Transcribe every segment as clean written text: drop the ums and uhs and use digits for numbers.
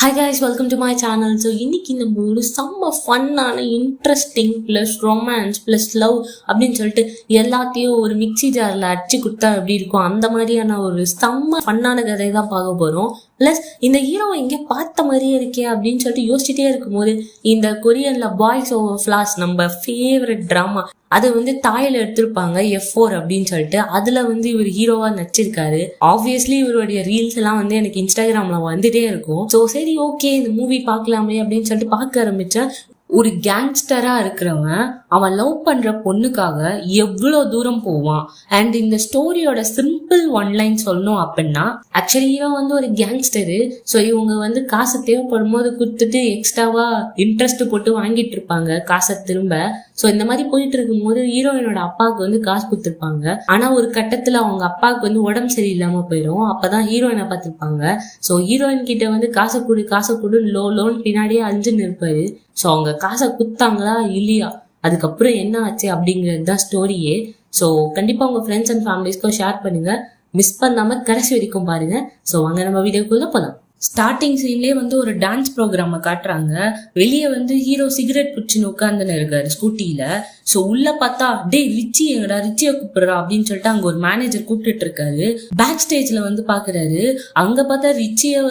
Hi guys, welcome to my channel. So இன்னைக்கு நம்ம ஒரு செம்ம ஃபன்னான interesting plus romance plus love அப்படின்னு சொல்லிட்டு எல்லாத்தையும் ஒரு மிக்சி ஜாரில் அடிச்சு கொடுத்தா எப்படி இருக்கும் அந்த மாதிரியான ஒரு செம்ம ஃபன்னான கதையை தான் பார்க்க போகிறோம். ப்ளஸ் இந்த ஹீரோவை இங்கே பார்த்த மாதிரியே இருக்கே அப்படின்னு சொல்லிட்டு யோசிச்சுட்டே இருக்கும்போது இந்த கொரியனில் பாய்ஸ் ஓவர் ஃப்ளாஸ் நம்ம ஃபேவரட் ட்ராமா அது தாயில் எடுத்திருப்பாங்க F4 அப்படின்னு சொல்லிட்டு அதுல இவர் ஹீரோவா நடிச்சிருக்காரு. ஆப்வியஸ்லி இவருடைய ரீல்ஸ் எல்லாம் எனக்கு இன்ஸ்டாகிராம்ல வந்துட்டே இருக்கும். ஸோ சரி ஓகே இந்த மூவி பார்க்கலாமே அப்படின்னு சொல்லிட்டு பார்க்க ஆரம்பிச்சேன். ஒரு கேங்ஸ்டரா இருக்கிறவன் அவன் லவ் பண்ற பொண்ணுக்காக எவ்வளவு தூரம் போவான். அண்ட் இந்த ஸ்டோரியோட சிம்பிள் ஒன்லைன் சொல்லணும் அப்படின்னா ஆக்சுவலி இவன் ஒரு கேங்ஸ்டரு. ஸோ இவங்க காசு தேவைப்படும் போது கொடுத்துட்டு எக்ஸ்ட்ராவா இன்ட்ரெஸ்ட் போட்டு வாங்கிட்டு இருப்பாங்க காசை திரும்ப. ஸோ இந்த மாதிரி போயிட்டு இருக்கும் போது ஹீரோயினோட அப்பாவுக்கு காசு கொடுத்துருப்பாங்க. ஆனா ஒரு கட்டத்துல அவங்க அப்பாவுக்கு உடம்பு சரியில்லாம போயிடும். அப்பதான் ஹீரோயினை பார்த்திருப்பாங்க. ஸோ ஹீரோயின் கிட்ட காசை கொடு லோன் பின்னாடியே அழிஞ்சுன்னு இருப்பாரு. ஸோ அவங்க காசை குத்தாங்களா இல்லையா அதுக்கப்புறம் என்ன ஆச்சு அப்படிங்கிறது தான் ஸ்டோரியே. ஸோ கண்டிப்பா உங்க ஃப்ரெண்ட்ஸ் அண்ட் ஃபேமிலிஸ்க்கும் ஷேர் பண்ணுங்க. மிஸ் பண்ணாம கடைசி வரைக்கும் பாருங்க. ஸோ வாங்க நம்ம வீடியோக்குள்ள போலாம். ஸ்டார்டிங் சீன்லேயே ஒரு டான்ஸ் ப்ரோக்ராமை காட்டுறாங்க. வெளியே ஹீரோ சிகரெட் பிடிச்சின்னு உட்காந்துன்னு இருக்காரு ஸ்கூட்டியில. ஸோ உள்ள பார்த்தா டே ரிச்சி எங்கடா ரிச்சியை கூப்பிடுறா அப்படின்னு சொல்லிட்டு அங்க ஒரு மேனேஜர் கூப்பிட்டுட்டு இருக்காரு. பேக் ஸ்டேஜ்ல பாக்குறாரு. அங்க பார்த்தா ரிச்சிய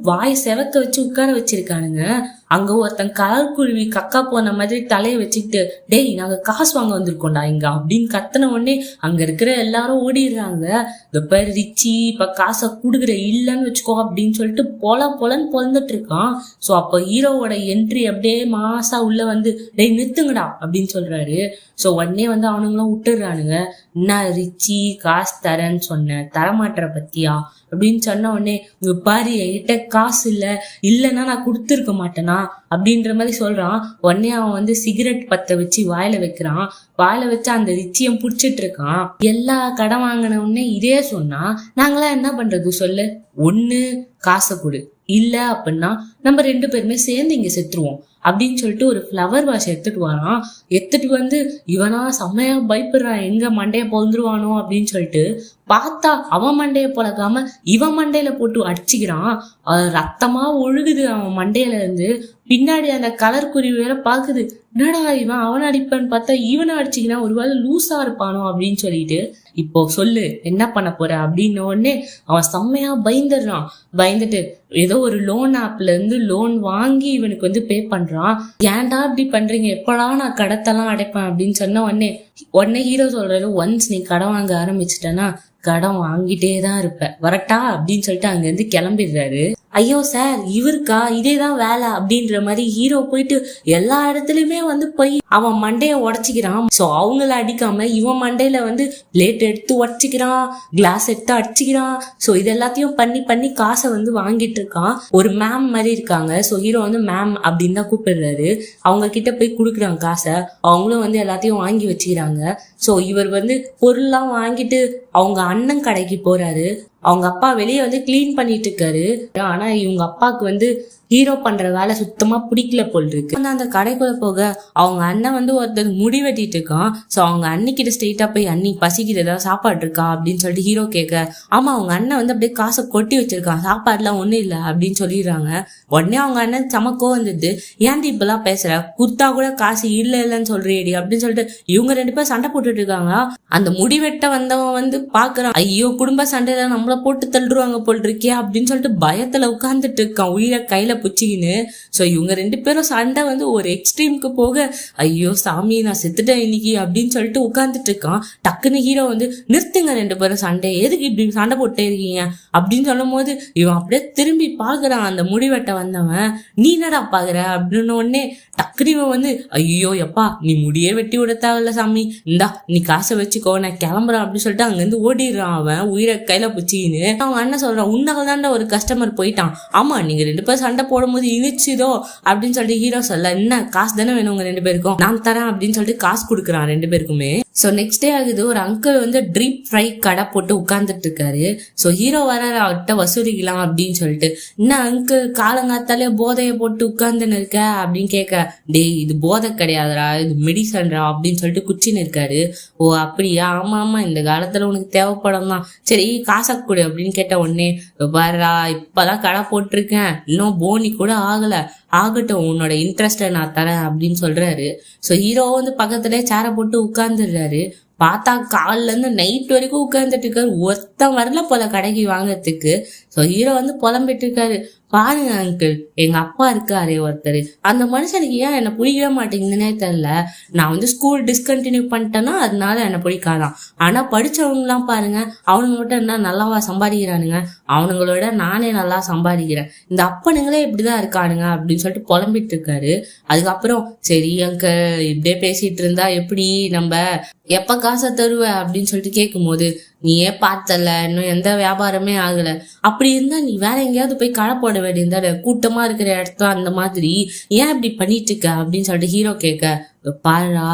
வாய் செவக்க வச்சு உட்கார வச்சிருக்கானுங்க. அங்க ஒருத்தன் கலர் குருவி கக்கா போன மாதிரி தலையை வச்சுக்கிட்டு டேய் நாங்க காசு வாங்க வந்திருக்கோம்டா இங்க அப்படின்னு கத்தின உடனே அங்க இருக்கிற எல்லாரும் ஓடிடுறாங்க. இந்த பேர் ரிச்சி இப்ப காசை குடுக்குற இல்லன்னு வச்சுக்கோ அப்படின்னு சொல்லிட்டு பொலன்னு பொலந்துட்டு இருக்கான். ஸோ அப்ப ஹீரோவோட என்ட்ரி அப்படியே மாசா உள்ள டேய் நிறுத்துங்கடா அப்படின்னு சொல்றாரு. ஸோ உடனே அவனுங்களும் விட்டுடுறானுங்க. என்ன ரிச்சி காசு தரேன்னு சொன்னேன் தரமாட்டுற பத்தியா அப்படின்னு சொன்ன உடனே இங்க பாரு என்கிட்ட காசு இல்லைன்னா நான் கொடுத்துருக்க மாட்டேனா அப்படின்ற மாதிரி சொல்றான். உடனே அவன் சிகரெட் பத்த வச்சு வாயில வைக்கிறான். வாயில வச்சு அந்த ரிச்சியம் புடிச்சிட்டு இருக்கான். எல்லா கடன் வாங்கின உடனே இதே சொன்னா நாங்களாம் என்ன பண்றது சொல்லு. ஒண்ணு காசை கொடு, இல்ல அப்படின்னா நம்ம 2 பேருமே சேர்ந்து இங்க செத்துருவோம் அப்படின்னு சொல்லிட்டு ஒரு ஃப்ளவர் வாஷ் எடுத்துட்டு வரான். எடுத்துட்டு இவனா செம்மையா பயப்படுறான் எங்க மண்டைய பொழுந்துருவானோ அப்படின்னு சொல்லிட்டு பார்த்தா அவன் மண்டைய பொழக்காம இவன் மண்டையில போட்டு அடிச்சுக்கிறான். ரத்தமா ஒழுகுது அவன் மண்டையில இருந்து. பின்னாடி அந்த கலர் குருவி வேற பாக்குது. என்னடா இவன் அவனை அடிப்பான்னு பார்த்தா இவனை அடிச்சுக்கினா ஒருவேளை லூஸா இருப்பானோ அப்படின்னு சொல்லிட்டு இப்போ சொல்லு என்ன பண்ண போற அப்படின்னு உடனே அவன் செம்மையா பயந்துடுறான். பயந்துட்டு ஏதோ ஒரு லோன் ஆப்ல இருந்து லோன் வாங்கி இவனுக்கு பே பண்றான். ஏன்டா இப்படி பண்றீங்க எப்படா நான் கடத்தெல்லாம் அடைப்பேன் அப்படின்னு சொன்ன உடனே ஹீரோ சொல்றாரு ஒன்ஸ் நீ கடன் வாங்க ஆரம்பிச்சிட்டேன்னா கடன் வாங்கிட்டே தான் இருப்ப வரட்டா அப்படின்னு சொல்லிட்டு அங்க இருந்து கிளம்பிடுறாரு. ஐயோ சார் இவருக்கா இதேதான் வேலை அப்படின்ற மாதிரி ஹீரோ போயிட்டு எல்லா இடத்துலயுமே போய் அவன் மண்டைய உடச்சிக்கிறான். சோ அவங்கள அடிக்காம இவன் மண்டையில பிளேட் எடுத்து உடச்சிக்கிறான், கிளாஸ் எடுத்து அடிச்சுக்கிறான். சோ இது எல்லாத்தையும் பண்ணி காசை வாங்கிட்டு இருக்கான். ஒரு மேம் மாதிரி இருக்காங்க. சோ ஹீரோ மேம் அப்படின்னு தான் கூப்பிடுறாரு. அவங்க கிட்ட போய் குடுக்குறாங்க காசை. அவங்களும் எல்லாத்தையும் வாங்கி வச்சுக்கிறாங்க. சோ இவர் பொருள்லாம் வாங்கிட்டு அவங்க அண்ணன் கடைக்கு போறாரு. அவங்க அப்பா வெளியே கிளீன் பண்ணிட்டு இருக்காரு. ஆனா இவங்க அப்பாவுக்கு ஹீரோ பண்ற வேலை சுத்தமா பிடிக்கல போல் இருக்கு. அந்த கடைக்குள்ள போக அவங்க அண்ணன் ஒருத்தர் முடி வெட்டிட்டு இருக்கான். சோ அவங்க அன்னிக்கிட்ட ஸ்ட்ரெயிட்டா போய் அன்னி பசிக்கிட்டு ஏதாவது சாப்பாடு இருக்கா அப்படின்னு சொல்லிட்டு ஹீரோ கேட்க ஆமா அவங்க அண்ணன் அப்படியே காசை கொட்டி வச்சிருக்கான் சாப்பாடுலாம் ஒண்ணும் இல்லை அப்படின்னு சொல்லிடுறாங்க. உடனே அவங்க அண்ணன் சமக்கோ ஏன்டி இப்பெல்லாம் பேசுற குத்தா கூட காசு இல்லைன்னு சொல்றியடி அப்படின்னு சொல்லிட்டு இவங்க 2 பேரும் சண்டை போட்டுட்டு இருக்காங்க. அந்த முடி வெட்ட வந்தவன் பாக்குறான். ஐயோ குடும்ப சண்டையில நம்மள போட்டு தள்ளுருவாங்க போல் இருக்கே அப்படின்னு சொல்லிட்டு பயத்துல உட்கார்ந்துட்டு இருக்கான் உயிரை கையில புச்சிக்கின்னு. சோ இவங்க 2 பேரும் சண்டை ஒரு எக்ஸ்ட்ரீமுக்கு போக ஐயோ சாமி நான் செத்துட்டேன் இன்னைக்கு அப்படின்னு சொல்லிட்டு உட்கார்ந்துட்டு இருக்கான். டக்குன்னு ஹீரோ நிறுத்துங்க 2 பேரும் சண்டை எதுக்கு இப்படி சண்டை போட்டே இருக்கீங்க அப்படின்னு சொல்லும் போது இவன் அப்படியே திரும்பி பாக்குறான். அந்த முடிவெட்ட வந்தவன் நீ என்னடா பாக்குற அப்படின்னு உடனே டக்குனு இவன் ஐயோ எப்பா நீ முடியே வெட்டி விட தேவையில்ல சாமி இந்தா நீ காசை வச்சுக்கோ நான் கிளம்புறான் அப்படின்னு சொல்லிட்டு அங்கிருந்து ஓடிடுறான் அவன் உயிரை கையில புச்சிக்கின்னு. அவங்க அண்ணன் சொல்றான் உன்னால தான்டா ஒரு கஸ்டமர் போயிட்டான். ஆமா நீங்க 2 பேரும் சண்டை போடும்போது இனிச்சுதோ அப்படின்னு சொல்லிட்டு ஹீரோ சொல்ல என்ன காசு தானே வேணும் உங்க 2 பேருக்கும் நான் தரேன் அப்படின்னு சொல்லிட்டு காசு கொடுக்குறான் 2 பேருக்குமே. ஸோ நெக்ஸ்ட் டே ஆகுது. ஒரு அங்கிள் ட்ரீப் ஃப்ரை கடை போட்டு உட்கார்ந்துட்டு இருக்காரு. ஸோ ஹீரோ வர அவர்கிட்ட வசூலிக்கலாம் அப்படின்னு சொல்லிட்டு என்ன அங்கிள் காலங்காத்தாலே போதைய போட்டு உட்கார்ந்துன்னு இருக்க அப்படின்னு கேட்க டேய் இது போதை கிடையாதுரா இது மெடிசன்ரா அப்படின்னு சொல்லிட்டு குச்சின்னு இருக்காரு. ஓ அப்படியா ஆமா ஆமா இந்த காலத்துல உனக்கு எனக்கு தேவைப்படும் தான், சரி காசை கொடு அப்படின்னு கேட்ட உடனே, பாரா இப்பதான் கடை போட்டிருக்கேன், இன்னும் போனி கூட ஆகட்டும், உன்னோட இன்ட்ரெஸ்ட நான் தரேன் அப்படின்னு சொல்றாரு. ஸோ ஹீரோ வந்து பக்கத்துலேயே சேரை போட்டு உட்கார்ந்துடுறாரு. பார்த்தா காலில இருந்து நைட் வரைக்கும் உட்கார்ந்துட்டு இருக்காரு. ஒருத்தன் வரல போல கடைக்கு வாங்கறதுக்கு. ஸோ ஹீரோ வந்து புலம்பிட்டு இருக்காரு, பாருங்க அங்கிள், எங்க அப்பா இருக்காரு ஒருத்தர், அந்த மனுஷனுக்கு ஏன் என்ன பிடிக்கவே மாட்டேங்குதுன்னே தெரியல. நான் வந்து ஸ்கூல் டிஸ்கண்டினியூ பண்ணிட்டேன்னா அதனால என்ன பிடிக்காதான். ஆனா படிச்சவங்கலாம் பாருங்க, அவனுங்க மட்டும் என்ன நல்லாவா சம்பாதிக்கிறானுங்க, அவனுங்களோட நானே நல்லா சம்பாதிக்கிறேன், இந்த அப்பனுங்களே இப்படிதான் இருக்கானுங்க அப்படின்னு சொல்லிட்டு புலம்பிட்டு இருக்காரு. அதுக்கப்புறம் சரி அங்கிள், இப்படியே பேசிட்டு இருந்தா எப்படி, நம்ம எப்ப காசை தருவ அப்படின்னு சொல்லிட்டு கேட்கும் போது, நீயே பார்த்தல, இன்னும் எந்த வியாபாரமே ஆகல, அப்படி இருந்தா நீ வேற எங்கேயாவது போய் கடை போட வேண்டியது, கூட்டமா இருக்கிற இடத்துல அந்த மாதிரி ஏன் இப்படி பண்ணிட்டு இருக்க அப்படின்னு சொல்லிட்டு ஹீரோ கேட்க, பாரா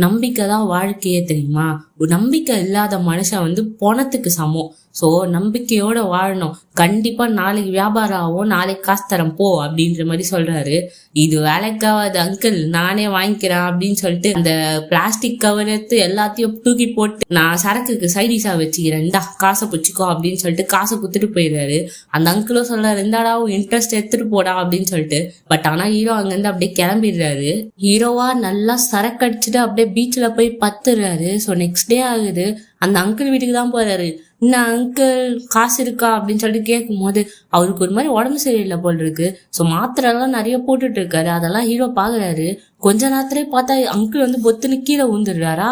நம்பிக்கை தான் வாழ்க்கையே தெரியுமா, நம்பிக்கை இல்லாத மனுஷன் வந்து பணத்துக்கு சமம். ஸோ நம்பிக்கையோட வாழணும், கண்டிப்பா நாளைக்கு வியாபாரம் ஆகும், நாளைக்கு காசு தரம் போ அப்படின்ற மாதிரி சொல்றாரு. இது வேலைக்காவது அங்கிள், நானே வாங்கிக்கிறேன் அப்படின்னு சொல்லிட்டு அந்த பிளாஸ்டிக் கவர் எடுத்து எல்லாத்தையும் தூக்கி போட்டு, நான் சரக்குக்கு சைடிஷா வச்சுக்கிறேன், இந்தா காசை பிடிச்சிக்கோ அப்படின்னு சொல்லிட்டு காசை குத்துட்டு போயிடுறாரு. அந்த அங்கிளும் சொல்றாரு, இந்தாடா இன்ட்ரெஸ்ட் எடுத்துட்டு போடா அப்படின்னு சொல்லிட்டு. பட் ஆனா ஹீரோ அங்கிருந்து அப்படியே கிளம்பிடுறாரு. ஹீரோவா நல்லா சரக்கு அடிச்சுட்டு அப்படியே பீச்ல போய் பத்துறாரு. ஸோ நெக்ஸ்ட் டே ஆகுது, அந்த அங்கிள் வீட்டுக்கு தான் போறாரு. என்ன அங்கிள் காசு இருக்கா அப்படின்னு சொல்லிட்டு கேட்கும் போது, அவருக்கு ஒரு மாதிரி உடம்பு சரியில்லை போல் இருக்கு. ஸோ மாத்திரை எல்லாம் நிறைய போட்டுட்டு இருக்காரு. அதெல்லாம் ஹீரோ பாக்குறாரு. கொஞ்ச நேரத்திலே பார்த்தா அங்கிள் வந்து பொத்துன்னு கீழே ஊந்துடுறாரா.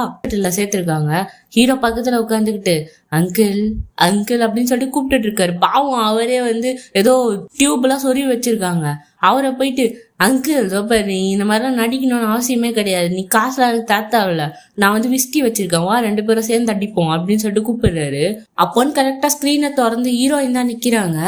சேர்த்திருக்காங்க. ஹீரோ பக்கத்துல உட்காந்துக்கிட்டு அங்கிள் அப்படின்னு சொல்லிட்டு கூப்பிட்டுட்டு இருக்காரு. பாவம் அவரே வந்து ஏதோ டியூப் எல்லாம் சொருவி வச்சிருக்காங்க. அவரை போயிட்டு, அங்கிள் ரொம்ப நீ இந்த மாதிரிலாம் நடிக்கணும்னு அவசியமே கிடையாது, நீ காசுலாம் எனக்கு தாத்தாவில்ல, நான் வந்து விஸ்கி வச்சிருக்கேன், வா 2 பேரும் சேர்ந்து அடிப்போம் அப்படின்னு சொல்லிட்டு கூப்பிடுறாரு. அப்போன்னு கரெக்டா ஸ்கிரீனை திறந்து ஹீரோயின் தான் நிக்கிறாங்க.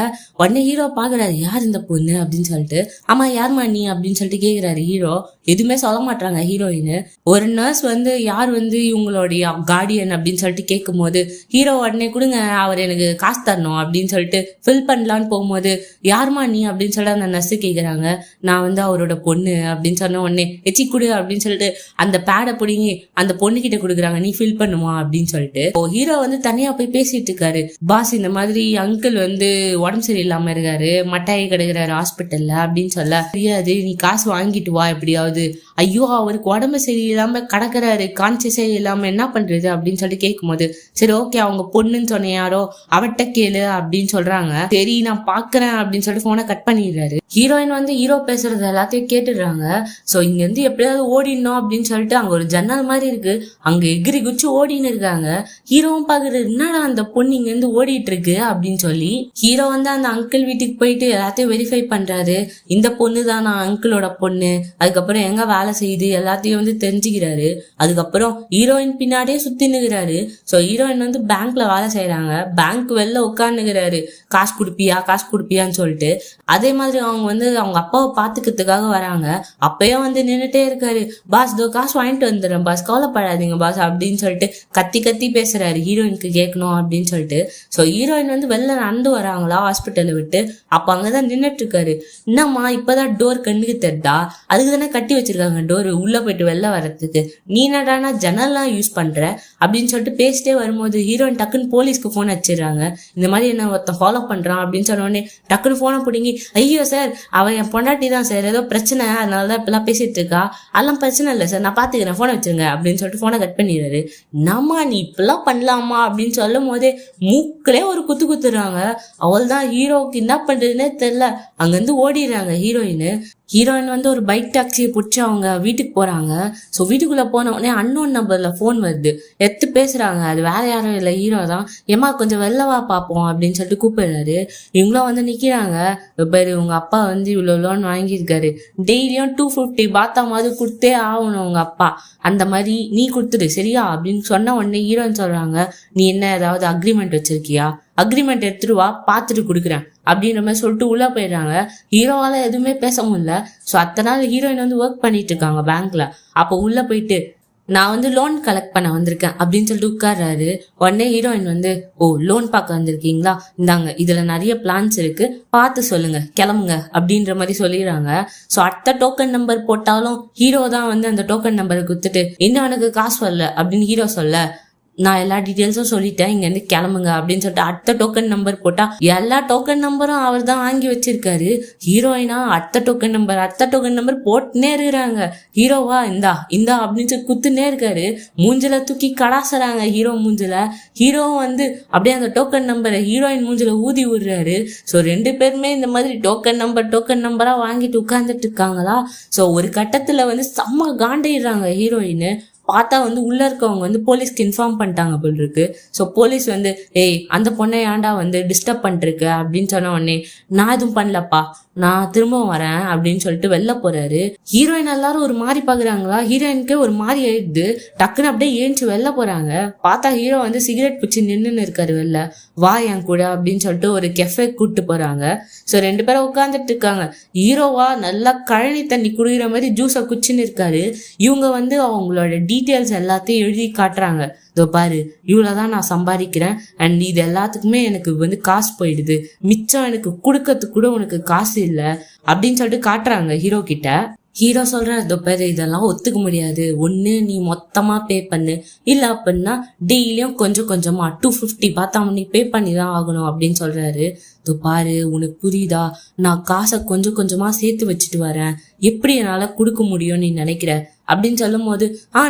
உடனே ஹீரோ பாக்குறாரு, யார் இந்த பொண்ணு அப்படின்னு சொல்லிட்டு. ஆமா யாருமா நீ அப்படின்னு சொல்லிட்டு கேக்குறாரு ஹீரோ. எதுவுமே சொல்ல மாட்டாங்க ஹீரோயின். ஒரு நர்ஸ் வந்து யார் வந்து இவங்களுடைய கார்டியன் அப்படின்னு சொல்லிட்டு கேட்கும் போது, ஹீரோ உடனே கொடுங்க, அவர் எனக்கு காசு தரணும் அப்படின்னு சொல்லிட்டு ஃபில் பண்ணலான்னு போகும்போது, யாருமா நீ அப்படின்னு சொல்லிட்டு அந்த நர்ஸ் கேக்குறாங்க. நான் வந்து அவரோட பொண்ணு அப்படின்னு சொன்ன உடனே, எச்சி குடு அப்படின்னு சொல்லிட்டு அந்த பேடை பிடிங்கி அந்த பொண்ணு கிட்ட கொடுக்குறாங்க, நீ ஃபில் பண்ணுமா அப்படின்னு சொல்லிட்டு. ஹீரோ வந்து தனியா போய் பேசிட்டு இருக்காரு. பாஸ் இந்த மாதிரி அங்கிள் வந்து உடம்பு சரியில்லாம இருக்காரு, மட்டாயி கிடக்குறாரு ஹாஸ்பிட்டல்ல அப்படின்னு சொல்ல, தெரியாது நீ காசு வாங்கிட்டு வா எப்படியாவது. ஐயோ அவருக்கு உடம்பு சரியில்லாம கிடக்குறாரு, கான்சியஸே இல்லாம என்ன பண்றது அப்படின்னு சொல்லிட்டு கேட்கும் போது, சரி ஓகே அவங்க பொண்ணுன்னு சொன்ன யாரோ அவட்ட கேளு அப்படின்னு சொல்றாங்க. சரி நான் பாக்குறேன் அப்படின்னு சொல்லிட்டு போனை கட் பண்ணிடுறாரு. ஹீரோயின் வந்து ஹீரோ பேசுறது எல்லாத்தையும் கேட்டுடுறாங்க. சோ இங்க இருந்து எப்படியாவது ஓடிடணும் அப்படின்னு சொல்லிட்டு அங்க ஒரு ஜன்னல் மாதிரி இருக்கு, அங்க எகிரி குச்சி ஓடின்னு இருக்காங்க. ஹீரோவும் பாக்குறது, என்னடா அந்த பொண்ணு இங்க இருந்து ஓடிட்டு இருக்கு அப்படின்னு சொல்லி. ஹீரோ வந்து அந்த அங்கிள் வீட்டுக்கு போயிட்டு எல்லாத்தையும் வெரிஃபை பண்றாரு. இந்த பொண்ணு தான் நான் அங்கிளோட பொண்ணு, அதுக்கப்புறம் எங்க வேலை செய்யுது எல்லாத்தையும் வந்து தெரிஞ்சுக்கிறாரு. அதுக்கப்புறம் ஹீரோயின் பின்னாடியே சுத்தி நிக்கிறாரு. சோ ஹீரோயின் வந்து பேங்க்ல வேலை செய்யறாங்க. பேங்க் வெளில உட்காந்துக்கிறாரு, காசு குடுப்பியான்னு சொல்லிட்டு. அதே மாதிரி அவங்க வந்து அவங்க அப்பாவை பாத்துக்கிறதுக்காக வராங்க. அப்பயும் வந்து நின்றுட்டே இருக்காரு. பாஸ் இதோ காசு வாங்கிட்டு வந்துடுறேன் பாஸ், கவலைப்படாதீங்க பாஸ் அப்படின்னு சொல்லிட்டு கத்தி பேசுறாரு, ஹீரோயினுக்கு கேட்கணும் அப்படின்னு சொல்லிட்டு. ஸோ ஹீரோயின் வந்து வெளில நடந்து வராங்களா ஹாஸ்பிட்டலை விட்டு. அப்ப அங்கதான் நின்றுட்டு இருக்காரு. என்னம்மா இப்பதான் டோர் கண்ணுக்கு தெரிதா, அதுக்கு தானே கட்டி வச்சிருக்காங்க டோர், உள்ள போயிட்டு வெளில வர்றதுக்கு, நீ என்னடானா ஜன்னல்லாம் யூஸ் பண்ற அப்படின்னு சொல்லிட்டு பேசிட்டே வரும்போது ஹீரோயின் டக்குன்னு போலீஸ்க்கு போன் வச்சிடறாங்க. இந்த மாதிரி என்ன ஒருத்தன் ஃபாலோ பண்றான் அப்படின்னு சொன்ன உடனே டக்குன்னு போனை பிடிங்கி, ஐயோ சார் அவன் என் பொண்டாட்டி தான் சார், ஏதோ பிரச்சனை அதனாலதான் இப்பெல்லாம் பேசிட்டு இருக்கா, அதெல்லாம் பிரச்சனை இல்லை சார், நான் பாத்துக்கிறேன், போனை வச்சிருங்க அப்படின்னு சொல்லிட்டு போனை கட் பண்ணிடுறாரு. நம்மா நீ இப்பெல்லாம் பண்ணலாமா அப்படின்னு சொல்லும் போதே மூக்கிலே ஒரு குத்துறாங்க. அவள் தான் ஹீரோவுக்கு என்ன பண்றதுன்னே தெரியல, அங்க இருந்து ஓடிடுறாங்க ஹீரோயின் வந்து ஒரு பைக் டாக்ஸியை பிடிச்சி அவங்க வீட்டுக்கு போறாங்க. ஸோ வீட்டுக்குள்ள போன உடனே அன்னோன் நம்பர்ல போன் வருது, எடுத்து பேசுறாங்க. அது வேற யாரும் இல்லை, ஹீரோ தான். ஏமா கொஞ்சம் வெளிலவா பார்ப்போம் அப்படின்னு சொல்லிட்டு கூப்பிடுறாரு. இவங்களும் வந்து நிக்கிறாங்க. பேரு உங்க அப்பா வந்து இவ்வளவு லோன் வாங்கியிருக்காரு, டெய்லியும் 250 பாத்தாமாவது கொடுத்தே ஆகணும் உங்க அப்பா, அந்த மாதிரி நீ கொடுத்துடு சரியா அப்படின்னு சொன்ன உடனே ஹீரோயின் சொல்றாங்க, நீ என்ன ஏதாவது அக்ரிமெண்ட் வச்சிருக்கியா, அக்ரிமெண்ட் எடுத்துட்டு வா பாத்துட்டு குடுக்குறேன் அப்படின்ற மாதிரி சொல்லிட்டு உள்ள போயிடுறாங்க. ஹீரோவால எதுவுமே பேச முடியல. ஸோ அத்தனை நாள் ஹீரோயின் வந்து ஒர்க் பண்ணிட்டு இருக்காங்க பேங்க்ல. அப்போ உள்ள போயிட்டு, நான் வந்து லோன் கலெக்ட் பண்ண வந்திருக்கேன் அப்படின்னு சொல்லிட்டு உட்கார்றாரு. உடனே ஹீரோயின் வந்து, ஓ லோன் பார்க்க வந்திருக்கீங்களா, இந்தாங்க இதுல நிறைய பிளான்ஸ் இருக்கு, பார்த்து சொல்லுங்க கிளம்புங்க அப்படின்ற மாதிரி சொல்லிடுறாங்க. ஸோ அடுத்த டோக்கன் நம்பர் போட்டாலும் ஹீரோ தான் வந்து அந்த டோக்கன் நம்பரை கொடுத்துட்டு, இன்னும் எனக்கு காசு வரல அப்படின்னு ஹீரோ சொல்ல, நான் எல்லா டீட்டெயில்ஸும் சொல்லிட்டேன், இங்க இருந்து கிளம்புங்க அப்படின்னு சொல்லிட்டு அடுத்த டோக்கன் நம்பர் போட்டா எல்லா டோக்கன் நம்பரும் அவர் தான் வாங்கி வச்சிருக்காரு. ஹீரோயினா அடுத்த டோக்கன் நம்பர் போட்டுனே இருக்கிறாங்க. ஹீரோவா இந்தா அப்படின்னு சொல்லி குத்துனே இருக்காரு. மூஞ்சில தூக்கி கடாசுறாங்க ஹீரோ மூஞ்சில. ஹீரோவும் வந்து அப்படியே அந்த டோக்கன் நம்பரை ஹீரோயின் மூஞ்சில ஊதி விடுறாரு. ஸோ 2 பேருமே இந்த மாதிரி டோக்கன் நம்பரா வாங்கிட்டு உட்கார்ந்துட்டு இருக்காங்களா. ஸோ ஒரு கட்டத்துல வந்து செம்ம காண்டிடுறாங்க ஹீரோயின். பார்த்தா வந்து உள்ள இருக்கவங்க வந்து போலீஸ்க்கு இன்ஃபார்ம் பண்ணிட்டாங்க போல் இருக்கு. ஸோ போலீஸ் வந்து ஏய் அந்த பொண்ணை ஏன்டா வந்து டிஸ்டர்ப் பண்ணிருக்கு அப்படின்னு சொன்ன உடனே நான் எதுவும் பண்ணலப்பா, நான் திரும்ப வரேன் அப்படின்னு சொல்லிட்டு வெளில போறாரு. ஹீரோயின் எல்லாரும் ஒரு மாதிரி பாக்குறாங்களா. ஹீரோயினுக்கே ஒரு மாதிரி ஆயிடுது. டக்குன்னு அப்படியே ஏஞ்சி வெளில போறாங்க. பார்த்தா ஹீரோ வந்து சிகரெட் பிடிச்சி நின்னுன்னு இருக்காரு வெளில. வா என் கூட அப்படின்னு சொல்லிட்டு ஒரு கெஃபே கூப்பிட்டு போறாங்க. ஸோ 2 பேரும் உட்காந்துட்டு இருக்காங்க. ஹீரோவா நல்லா கழனி தண்ணி குடிக்கிற மாதிரி ஜூஸை குச்சின்னு இருக்காரு. இவங்க வந்து அவங்களோட டீட்டெயில்ஸ் எல்லாத்தையும் எழுதி காட்டுறாங்க. இதோ பாரு, இவ்வளவுதான் நான் சம்பாதிக்கிறேன் அண்ட் இது எல்லாத்துக்குமே எனக்கு வந்து காசு போயிடுது, மிச்சம் எனக்கு கொடுக்கறதுக்கு கூட உனக்கு காசு இல்லை அப்படின்னு சொல்லிட்டு காட்டுறாங்க ஹீரோ கிட்ட. ஹீரோ சொல்ற இதோ பாரு, இதெல்லாம் ஒத்துக்க முடியாது, ஒண்ணு நீ மொத்தமா பே பண்ணு, இல்ல அப்படின்னா டெய்லியும் கொஞ்சம் கொஞ்சமா 250 பார்த்தா நீ பே பண்ணி தான் ஆகணும் அப்படின்னு சொல்றாரு. இதோ பாரு, உனக்கு புரியுதா, நான் காசை கொஞ்சம் கொஞ்சமா சேர்த்து வச்சுட்டு வரேன், எப்படி என்னால கொடுக்க முடியும்னு நீ நினைக்கிற அப்படின்னு சொல்லும் போது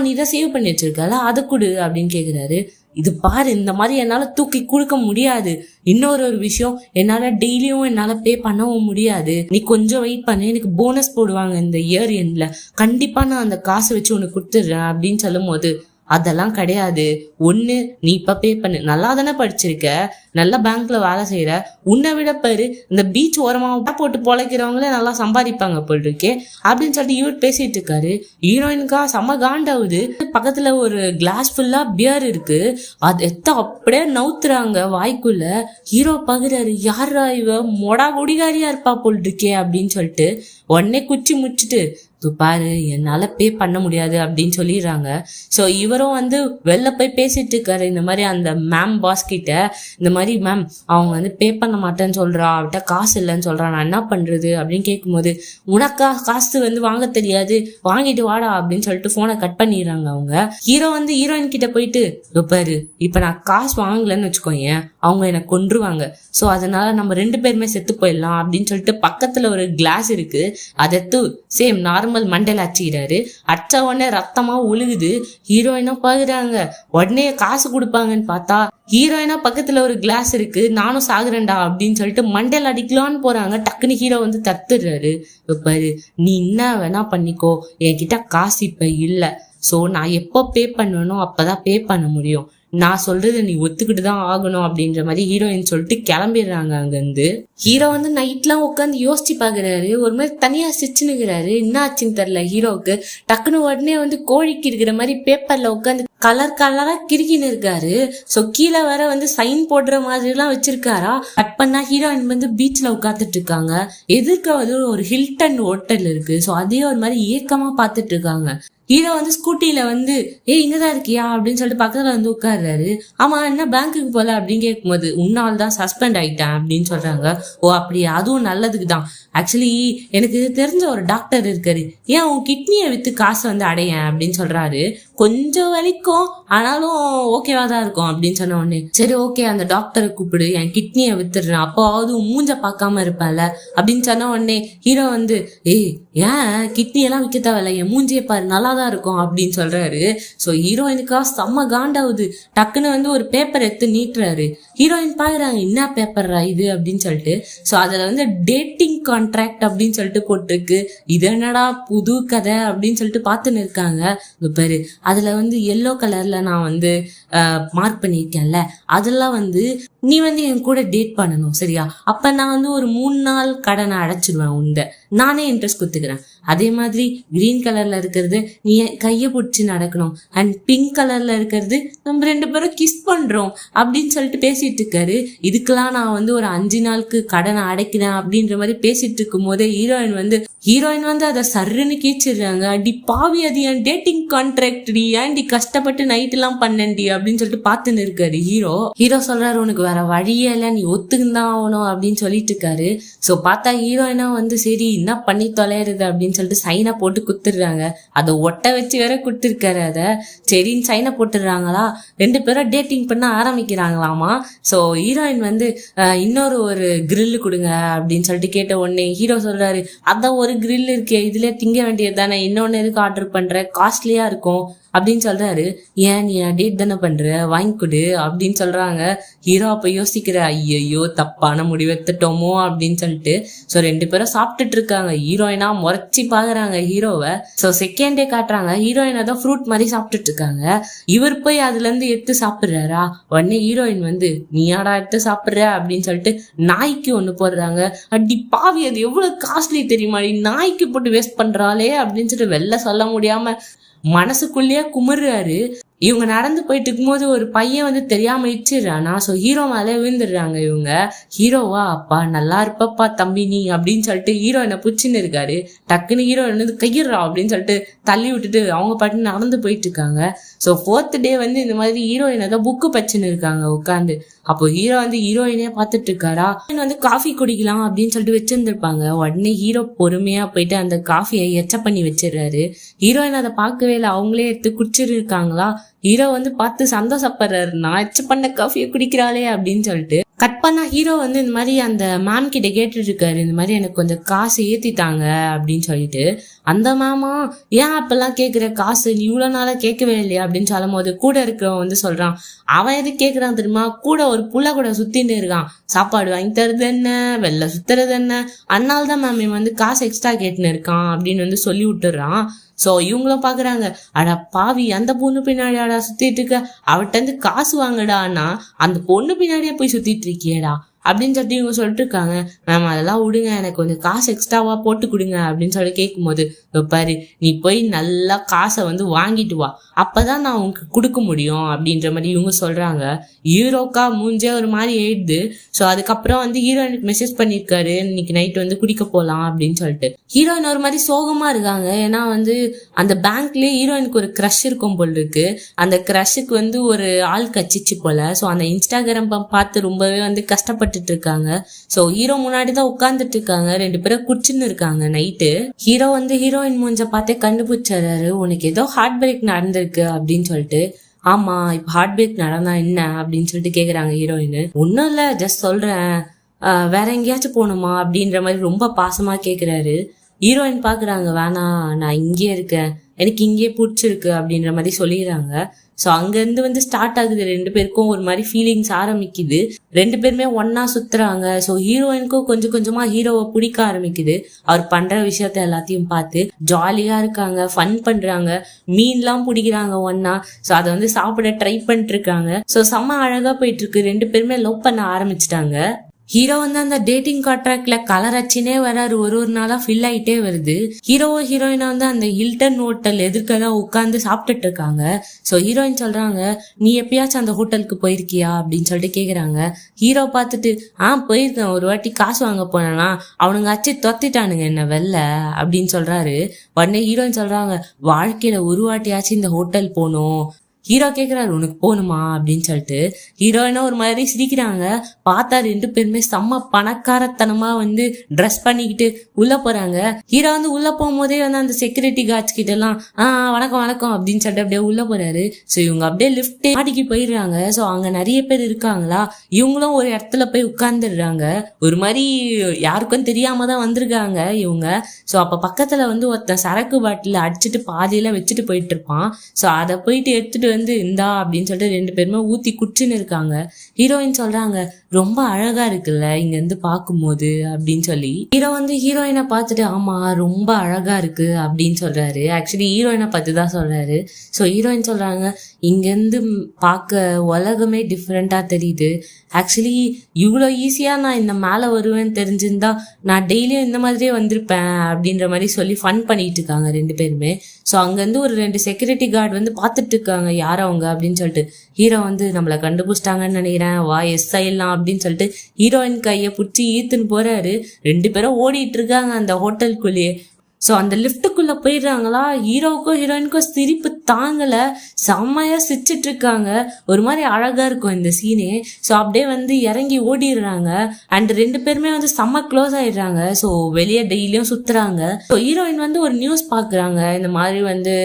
நீ தான் சேவ் பண்ணி வச்சிருக்கல அதை கொடு அப்படின்னு கேக்குறாரு. இது பாரு, இந்த மாதிரி என்னால தூக்கி கொடுக்க முடியாது, இன்னொரு விஷயம் என்னால டெய்லியும் என்னால பே பண்ணவும் முடியாது, நீ கொஞ்சம் வெயிட் பண்ணு, எனக்கு போனஸ் போடுவாங்க இந்த இயர் எண்ட்ல, கண்டிப்பா நான் அந்த காசை வச்சு உனக்கு கொடுத்துடுறேன் அப்படின்னு சொல்லும் போது அதெல்லாம் கிடையாது, ஒண்ணு நீ இப்ப பே பண்ணு, நல்லா தானே படிச்சிருக்க, நல்லா பேங்க்ல வேலை செய்யற, உன்னை விட பாரு இந்த பீச் ஓரமா போட்டு பொழைக்கிறவங்களே நல்லா சம்பாதிப்பாங்க போல் இருக்கே அப்படின்னு சொல்லிட்டு இவர் பேசிட்டு இருக்காரு. ஹீரோயினுக்கா செம்ம காண்டாவுது. பக்கத்துல ஒரு கிளாஸ் ஃபுல்லா பியர் இருக்கு, அது அப்படியே நவுத்துறாங்க வாய்க்குள்ள. ஹீரோ பாக்குறாரு, யாரா இவ மொடா குடிகாரியா இருப்பா போல் இருக்கே அப்படின்னு சொல்லிட்டு உடனே குச்சி முச்சிட்டு பாரு என்னால பே பண்ண முடியாது அப்படின்னு சொல்லிடுறாங்க. ஸோ இவரும் வந்து வெளில போய் பேசிட்டு இருக்காரு இந்த மாதிரி அந்த மேம் பாஸ் கிட்ட. இந்த மாதிரி மேம் அவங்க வந்து பே பண்ண மாட்டேன்னு சொல்றா, அவட்ட காசு இல்லைன்னு சொல்றா, நான் என்ன பண்றது அப்படின்னு கேட்கும்போது உனக்கா காசு வந்து வாங்க தெரியாது, வாங்கிட்டு வாடா அப்படின்னு சொல்லிட்டு போனை கட் பண்ணிடுறாங்க அவங்க. ஹீரோ வந்து ஹீரோயின் கிட்ட போயிட்டு பாரு, இப்ப நான் காசு வாங்கலன்னு வச்சுக்கோங்க, அவங்க எனக்கு கொன்றுவாங்க, ஸோ அதனால நம்ம 2 பேருமே செத்து போயிடலாம் அப்படின்னு சொல்லிட்டு பக்கத்துல ஒரு கிளாஸ் இருக்கு, அதை சேம் நார்மல் மண்டையில அடிச்சுக்கிறாரு. அடிச்ச உடனே ரத்தமா ஒழுகுது. ஹீரோயினா பாக்குறாங்க, உடனே காசு கொடுப்பாங்கன்னு பார்த்தா ஹீரோயினா பக்கத்துல ஒரு கிளாஸ் இருக்கு, நானும் சாகுறேன்டா அப்படின்னு சொல்லிட்டு மண்டையில அடிக்கலான்னு போறாங்க. டக்குன்னு ஹீரோ வந்து தத்துறாரு. பாரு, நீ என்ன வேணா பண்ணிக்கோ, என்கிட்ட காசு இப்ப இல்ல, சோ நான் எப்போ பே பண்ணுவேனோ அப்பதான் பே பண்ண முடியும், நான் சொல்றது நீ ஒத்துக்கிட்டு தான் ஆகணும் அப்படின்ற மாதிரி ஹீரோயின் சொல்லிட்டு கிளம்பிடுறாங்க அங்க இருந்து. ஹீரோ வந்து நைட்லாம் உட்காந்து யோசிச்சு பாக்குறாரு, ஒரு மாதிரி தனியா சிச்சுனுக்கிறாரு, என்ன ஆச்சுன்னு தெரியல ஹீரோவுக்கு. டக்குன்னு உடனே வந்து கோழிக்கு இருக்கிற மாதிரி பேப்பர்ல உட்காந்து கலர் கலரா கிறுக்கின்னு இருக்காரு. சோ கீழே வர வந்து சைன் போடுற மாதிரி எல்லாம் வச்சிருக்காரா. கட் பண்ணா ஹீரோயின் வந்து பீச்ல உட்காந்துட்டு இருக்காங்க. எதிர்க்க வந்து ஒரு ஹில்டன் ஹோட்டல் இருக்கு, சோ அதையும் ஒரு மாதிரி ஏக்கமா பாத்துட்டு இருக்காங்க. ஹீரோ வந்து ஸ்கூட்டில வந்து இங்கதான் இருக்கியா அப்படின்னு சொல்லிட்டு பக்கத்துல வந்து உட்கார்றாரு. ஆமா, என்ன பேங்க்குக்கு போல அப்படின்னு கேட்கும்போது உன்னால் தான் சஸ்பெண்ட் ஆயிட்டேன் அப்படின்னு சொல்றாங்க. ஓ அப்படியா, அதுவும் நல்லதுக்கு தான், ஆக்சுவலி எனக்கு தெரிஞ்ச ஒரு டாக்டர் இருக்காரு, ஏன் உன் கிட்னியை வித்து காசு வந்து அடையேன் அப்படின்னு சொல்றாரு. கொஞ்சம் வலிக்கும், ஆனாலும் ஓகேவா தான் இருக்கும் அப்படின்னு சொன்ன உடனே சரி ஓகே அந்த டாக்டரை கூப்பிடு, என் கிட்னியை வித்துடுறேன், அப்போவாவது மூஞ்ச பார்க்காம இருப்பேன்ல அப்படின்னு சொன்ன உடனே ஹீரோ வந்து ஏன் கிட்னி எல்லாம் விற்க தேவையில்ல, என் மூஞ்சியை பாரு நல்லாதான் இருக்கும் அப்படின்னு சொல்றாரு. ஸோ ஹீரோயினுக்கா செம்ம காண்டாவுது. டக்குன்னு வந்து ஒரு பேப்பர் எடுத்து நீட்டுறாரு. ஹீரோயின் பாக்குறாங்க, என்ன பேப்பர்ரா இது அப்படின்னு சொல்லிட்டு. ஸோ அதுல வந்து டேட்டிங் கான்ட்ராக்ட் அப்படின்னு சொல்லிட்டு போட்டிருக்கு. இது என்னடா புது கதை அப்படின்னு சொல்லிட்டு பார்த்துன்னு இருக்காங்க. பாரு, அதுல வந்து எல்லோ கலர்ல நான் வந்து மார்க் பண்ணிருக்கேன்ல, அதெல்லாம் வந்து நீ வந்து என் கூட டேட் பண்ணணும் சரியா, அப்ப நான் வந்து ஒரு 3 நாள் கடனை அடைச்சிடுவேன் உண்ட, நானே இன்ட்ரெஸ்ட் கொடுத்துக்கிறேன். அதே மாதிரி கிரீன் கலர்ல இருக்கிறது நீ கைய பிடிச்சி நடக்கணும், அண்ட் பிங்க் கலர்ல இருக்கிறது நம்ம 2 பேரும் கிஸ் பண்றோம் அப்படின்னு சொல்லிட்டு பேசிட்டு இருக்காரு. இதுக்கெல்லாம் நான் வந்து ஒரு 5 நாளுக்கு கடனை அடைக்கிறேன் அப்படின்ற மாதிரி பேசிட்டு இருக்கும் போதே ஹீரோயின் வந்து அதை சர்ன்னு கீச்சிடுறாங்க. அடி பாவி, அது என் டேட்டிங் கான்ட்ராக்ட் டி, ஏன்டி கஷ்டப்பட்டு நைட் எல்லாம் பண்ணண்டி அப்படின்னு சொல்லிட்டு பாத்துன்னு இருக்காரு ஹீரோ. சொல்றாரு, உனக்கு வேற வழியே இல்லை, நீ ஒத்துக்குதான் ஆகணும் அப்படின்னு சொல்லிட்டு இருக்காரு. ஸோ பார்த்தா ஹீரோயினா வந்து சரி என்ன பண்ணி தொலைறது அப்படின்னு சொல்லிட்டு சைனை போட்டு குத்துடுறாங்க. அதை ஒட்ட வச்சு வேற குடுத்துருக்காரு. அதை சரின்னு சைனை போட்டுடுறாங்களா, 2 பேரும் டேட்டிங் பண்ண ஆரம்பிக்கிறாங்களாமா. ஸோ ஹீரோயின் வந்து இன்னொரு ஒரு கிரில் கொடுங்க அப்படின்னு சொல்லிட்டு கேட்ட உடனே ஹீரோ சொல்றாரு, அதான் ஒரு கிரில் இருக்கே, இதுல திங்க வேண்டியது தானே, இன்னொன்னு எதுக்கு ஆர்டர் பண்ற, காஸ்ட்லியா இருக்கும் அப்படின்னு சொல்றாரு. ஏன் நீ டேட் தானே பண்ற, வாங்கி கொடு அப்படின்னு சொல்றாங்க. ஹீரோ அப்ப யோசிக்கிற, ஐயோ தப்பான முடிவெடுத்துட்டோமோ அப்படின்னு சொல்லிட்டு. ஸோ 2 பேரும் சாப்பிட்டுட்டு இருக்காங்க. ஹீரோயினா முறைச்சி பாக்குறாங்க ஹீரோவை. ஸோ செகண்ட் டே காட்டுறாங்க, ஹீரோயினை தான் ஃப்ரூட் மாதிரி சாப்பிட்டுட்டு இருக்காங்க. இவர் போய் அதுல இருந்து எடுத்து சாப்பிடுறாரா, உடனே ஹீரோயின் வந்து நீயாடா எடுத்து சாப்பிடுற அப்படின்னு சொல்லிட்டு நாய்க்கு ஒண்ணு போடுறாங்க. அடி பாவி, அது எவ்வளவு காஸ்ட்லி தெரியுமா, நாய்க்கு போட்டு வேஸ்ட் பண்றாளே அப்படின்னு சொல்லிட்டு வெளில சொல்ல முடியாம மனசுக்குள்ளேயே குமுறாரு. இவங்க நடந்து போயிட்டு இருக்கும்போது ஒரு பையன் வந்து தெரியாம இச்சிடுறானா. ஸோ ஹீரோ மேலே விழுந்துடுறாங்க இவங்க. ஹீரோவா, அப்பா நல்லா இருப்பப்பா தம்பி நீ அப்படின்னு சொல்லிட்டு ஹீரோயினை புச்சின்னு இருக்காரு. டக்குன்னு ஹீரோயின் வந்து கையிடுறா அப்படின்னு சொல்லிட்டு தள்ளி விட்டுட்டு அவங்க பாட்டு நடந்து போயிட்டு இருக்காங்க. ஸோ 4th டே வந்து இந்த மாதிரி ஹீரோயினை தான் புக்கு பச்சுன்னு இருக்காங்க உட்காந்து. அப்போ ஹீரோ வந்து ஹீரோயினே பார்த்துட்டு இருக்காரா. வந்து காஃபி குடிக்கலாம் அப்படின்னு சொல்லிட்டு வச்சிருந்துருப்பாங்க. உடனே ஹீரோ பொறுமையா போயிட்டு அந்த காஃபியை எச்ச பண்ணி வச்சிடுறாரு. ஹீரோயின் அதை பார்க்கவே இல்லை, அவங்களே எடுத்து குடிச்சிட்டு இருக்காங்களா. ஹீரோ வந்து பார்த்து சந்தோஷப்படுறாரு, நான் எச்ச பண்ண காஃபியை குடிக்கிறாளே அப்படின்னு சொல்லிட்டு. கட் பண்ணா ஹீரோ வந்து இந்த மாதிரி அந்த மேம் கிட்ட கேட்டுட்டு இருக்காரு, இந்த மாதிரி எனக்கு கொஞ்சம் காசு ஏத்திட்டாங்க அப்படின்னு சொல்லிட்டு. அந்த மேமா, ஏன் அப்பெல்லாம் கேட்குற, காசு நீ இவ்வளோ நாளாக கேட்கவே இல்லையா அப்படின்னு சொல்லும் போது கூட இருக்கிறவன் வந்து சொல்றான், அவன் எது கேட்குறான் தெரியுமா, கூட ஒரு புள்ள கூட சுத்தின்னு இருக்கான், சாப்பாடு வாங்கி தருது என்ன, வெளில சுத்துறது என்ன, அதனால தான் மேம் இவன் வந்து காசு எக்ஸ்ட்ரா கேட்டுன்னு இருக்கான் அப்படின்னு வந்து சொல்லி விட்டுறான். ஸோ இவங்களும் பாக்குறாங்க, அடா பாவி, அந்த பொண்ணு பின்னாடியாடா சுத்திட்டு இருக்க, அவட்ட இருந்து காசு வாங்கடான்னா அந்த பொண்ணு பின்னாடியே போய் சுத்திட்டு இருக்கியேடா அப்படின்னு சொல்லிட்டு இவங்க சொல்லிட்டு இருக்காங்க. மேம் அதெல்லாம் விடுங்க, எனக்கு கொஞ்சம் காசு எக்ஸ்ட்ராவா போட்டு கொடுங்க அப்படின்னு சொல்லி கேட்கும் போது, பாரு நீ போய் நல்லா காசை வந்து வாங்கிட்டு வா, அப்பதான் நான் உனக்கு கொடுக்க முடியும் அப்படின்ற மாதிரி இவங்க சொல்றாங்க. ஹீரோக்கா மூஞ்சே ஒரு மாதிரி எழுது. ஸோ அதுக்கப்புறம் வந்து ஹீரோயினுக்கு மெசேஜ் பண்ணிருக்காரு, இன்னைக்கு நைட் வந்து குடிக்க போலாம் அப்படின்னு சொல்லிட்டு. ஹீரோயின் ஒரு மாதிரி சோகமா இருக்காங்க. ஏன்னா வந்து அந்த பேங்க்லயே ஹீரோயினுக்கு ஒரு க்ரஷ் இருக்கும் போல் இருக்கு. அந்த க்ரஷுக்கு வந்து ஒரு ஆள் கச்சிச்சு போல. ஸோ அந்த இன்ஸ்டாகிராம் பார்த்து ரொம்பவே வந்து கஷ்டப்பட்டு இருக்காங்க. சோ ஹீரோ முன்னாடிதான் உட்கார்ந்துட்டு இருக்காங்க. 2 பேரும் குடிச்சுன்னு இருக்காங்க நைட்டு. ஹீரோ வந்து ஹீரோயின் மூஞ்ச பார்த்தே கண்டுபிடிச்சாரு, உனக்கு ஏதோ ஹார்ட் பிரேக் நடந்திருக்கு அப்படின்னு சொல்லிட்டு. ஆமா, இப்ப ஹார்ட் பிரேக் நடந்தா என்ன அப்படின்னு சொல்லிட்டு கேக்குறாங்க ஹீரோயின். ஒன்னும் இல்ல, ஜஸ்ட் சொல்றேன், வேற எங்கேயாச்சும் போகணுமா அப்படின்ற மாதிரி ரொம்ப பாசமா கேக்குறாரு. ஹீரோயின் பாக்குறாங்க, வேணாம் நான் இங்கே இருக்கேன், எனக்கு இங்கே பிடிச்சிருக்கு அப்படின்ற மாதிரி சொல்லிடுறாங்க. ஸோ அங்கேருந்து வந்து ஸ்டார்ட் ஆகுது 2 பேருக்கும் ஒரு மாதிரி ஃபீலிங்ஸ் ஆரம்பிக்குது. 2 பேருமே ஒன்னா சுத்துறாங்க. ஸோ ஹீரோயினுக்கும் கொஞ்சம் கொஞ்சமா ஹீரோவை பிடிக்க ஆரம்பிக்குது. அவர் பண்ற விஷயத்த எல்லாத்தையும் பார்த்து ஜாலியா இருக்காங்க, ஃபன் பண்றாங்க, மீன்லாம் பிடிக்கிறாங்க ஒன்னா. ஸோ அதை வந்து சாப்பிட ட்ரை பண்ணிட்டு இருக்காங்க. ஸோ செம்ம அழகா போயிட்டு இருக்கு. 2 பேருமே லவ் பண்ண ஆரம்பிச்சிட்டாங்க. ஹீரோ வந்து அந்த டேட்டிங் கான்ட்ராக்ட்ல கலர் அச்சினே வராரு, ஒரு நாளா ஃபில் ஆயிட்டே வருது. ஹீரோவும் ஹீரோயினா வந்து அந்த ஹில்டன் ஹோட்டல் எதிர்க்கதான் உட்காந்து சாப்பிட்டுட்டு இருக்காங்க. ஸோ ஹீரோயின் சொல்றாங்க, நீ எப்பயாச்சும் அந்த ஹோட்டலுக்கு போயிருக்கியா அப்படின்னு சொல்லிட்டு கேக்குறாங்க. ஹீரோ பார்த்துட்டு, போயிருக்கேன், ஒரு வாட்டி காசு வாங்க போனா அவனுங்க அச்சு தொத்திட்டானுங்க என்ன வெளில அப்படின்னு சொல்றாரு. உடனே ஹீரோயின் சொல்றாங்க, வாழ்க்கையில ஒரு வாட்டியாச்சும் இந்த ஹோட்டல் போகணும். ஹீரோ கேக்குறாரு, உனக்கு போகணுமா அப்படின்னு சொல்லிட்டு. ஹீரோயினா ஒரு மாதிரி சிரிக்கிறாங்க. பார்த்தா 2 பேருமே செம்ம பணக்காரத்தனமா வந்து ட்ரெஸ் பண்ணிக்கிட்டு உள்ள போறாங்க. ஹீரோ வந்து உள்ள போகும்போதே வந்து அந்த செக்யூரிட்டி கார்ட்ஸ் கிட்ட எல்லாம் வணக்கம் வணக்கம் அப்படின்னு சொல்லிட்டு அப்படியே உள்ள போறாரு. ஸோ இவங்க அப்படியே லிஃப்ட் மாடிக்கு போயிடுறாங்க. ஸோ அங்க நிறைய பேர் இருக்காங்களா, இவங்களும் ஒரு இடத்துல போய் உட்கார்ந்துடுறாங்க. ஒரு மாதிரி யாருக்கும் தெரியாம தான் வந்திருக்காங்க இவங்க. ஸோ அப்ப பக்கத்துல வந்து ஒருத்தன் சரக்கு பாட்டில அடிச்சுட்டு பாதியில வச்சுட்டு போயிட்டு இருப்பான். ஸோ அதை போயிட்டு எடுத்துட்டு வந்து இந்தா அப்படின்னு சொல்லிட்டு 2 பேருமே ஊத்தி குடிச்சுன்னு இருக்காங்க. ஹீரோயின் சொல்றாங்க, ரொம்ப அழகா இருக்குல்ல இங்க இருந்து பாக்கும்போது அப்படின்னு சொல்லி. ஹீரோ வந்து ஹீரோயினை பார்த்துட்டு, ஆமா ரொம்ப அழகா இருக்கு அப்படின்னு சொல்றாரு. ஆக்சுவலி ஹீரோயினை பார்த்து தான் சொல்றாரு. ஸோ ஹீரோயின் சொல்றாங்க, இங்க இருந்து பார்க்க உலகமே டிஃப்ரெண்டா தெரியுது. ஆக்சுவலி இவ்வளோ ஈஸியா நான் இந்த மேல வருவேன்னு தெரிஞ்சிருந்தா நான் டெய்லியும் இந்த மாதிரியே வந்திருப்பேன் அப்படின்ற மாதிரி சொல்லி ஃபன் பண்ணிட்டு இருக்காங்க 2 பேருமே. ஸோ அங்கேருந்து ஒரு 2 செக்யூரிட்டி கார்டு வந்து பார்த்துட்டு இருக்காங்க, யார் அவங்க அப்படின்னு சொல்லிட்டு. ஹீரோ வந்து நம்மளை கண்டுபிடிச்சிட்டாங்கன்னு நினைக்கிறேன், வா எஸ் ஆயிடலாம் அப்படின்னு சொல்லிட்டு ஹீரோயின் கையை பிடிச்சி ஈத்துன்னு போறாரு. 2 பேரும் ஓடிட்டு இருக்காங்க அந்த ஹோட்டலுக்குள்ளேயே. ஸோ அந்த லிஃப்ட்டுக்குள்ள போயிடுறாங்களா, ஹீரோவுக்கும் ஹீரோயினுக்கும் சிரிப்பு தாங்கல, செம்மையா சிரிச்சிட்டு இருக்காங்க. ஒரு மாதிரி அழகா இருக்கும் இந்த சீனே. ஸோ அப்படியே வந்து இறங்கி ஓடிடுறாங்க. அண்ட் 2 பேருமே வந்து செம்ம க்ளோஸ் ஆயிடுறாங்க. ஸோ வெளியே டெய்லியும் சுத்துறாங்க. ஸோ ஹீரோயின் வந்து ஒரு நியூஸ் பாக்குறாங்க, இந்த மாதிரி வந்து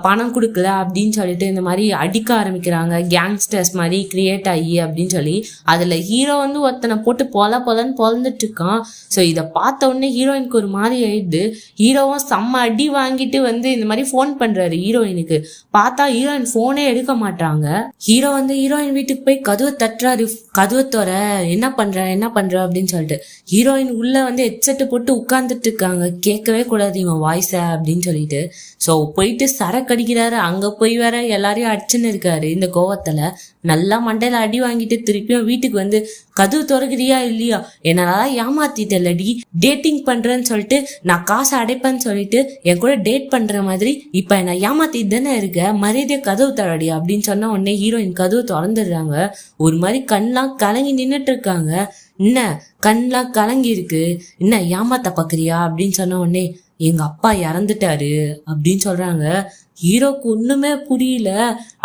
பணம் கொடுக்கல அப்படின்னு சொல்லிட்டு இந்த மாதிரி அடிக்க ஆரம்பிக்கிறாங்க, கேங்ஸ்டர்ஸ் மாதிரி கிரியேட் ஆகி அப்படின்னு சொல்லி. அதுல ஹீரோ வந்து ஒருத்தனை போட்டு பொலன்னு பொலந்துட்டு இருக்கான். ஸோ இதை பார்த்த உடனே ஹீரோயினுக்கு ஒரு மாதிரி ஆயிடுது. ஹீரோவும் செம்ம அடி வாங்கிட்டு வந்து இந்த மாதிரி ஃபோன் பண்றாரு ஹீரோயினுக்கு. பார்த்தா ஹீரோயின் போனே எடுக்க மாட்டாங்க. ஹீரோ வந்து ஹீரோயின் வீட்டுக்கு போய் கதவை தட்டுறாரு, கதவை தோற என்ன பண்ற அப்படின்னு சொல்லிட்டு. ஹீரோயின் உள்ள வந்து ஹெட்செட் போட்டு உட்கார்ந்துட்டு இருக்காங்க, கேட்கவே கூடாது இவன் வாய்ஸ அப்படின்னு சொல்லிட்டு. ஸோ போயிட்டு சரக்கு அடிக்கிறாரு, அங்க போய் வேற எல்லாரையும் அடிச்சுன்னு இருக்காரு. இந்த கோவத்துல நல்லா மண்டையில அடி வாங்கிட்டு திருப்பியும் வீட்டுக்கு வந்து கதவு திறக்கிறியா இல்லையா, என்னால ஏமாத்திட்டலடி, டேட்டிங் பண்றேன்னு சொல்லிட்டு நான் காசை அடைப்பேன்னு சொல்லிட்டு என் கூட டேட் பண்ற மாதிரி இப்ப என்ன ஏமாத்திட்டு தானே இருக்க, மரியாதையா கதவு தரடி அப்படின்னு சொன்ன உடனே ஹீரோயின் கதவு திறந்துடுறாங்க. ஒரு மாதிரி கண்ணெல்லாம் கலங்கி நின்னுட்டு இருக்காங்க. என்ன கண்ணெல்லாம் கலங்கி இருக்கு, என்ன ஏமாத்த பாக்குறியா அப்படின்னு சொன்ன உடனே எங்க அப்பா இறந்துட்டாரு அப்படின்னு சொல்றாங்க. ஹீரோக்கு ஒண்ணுமே புரியல.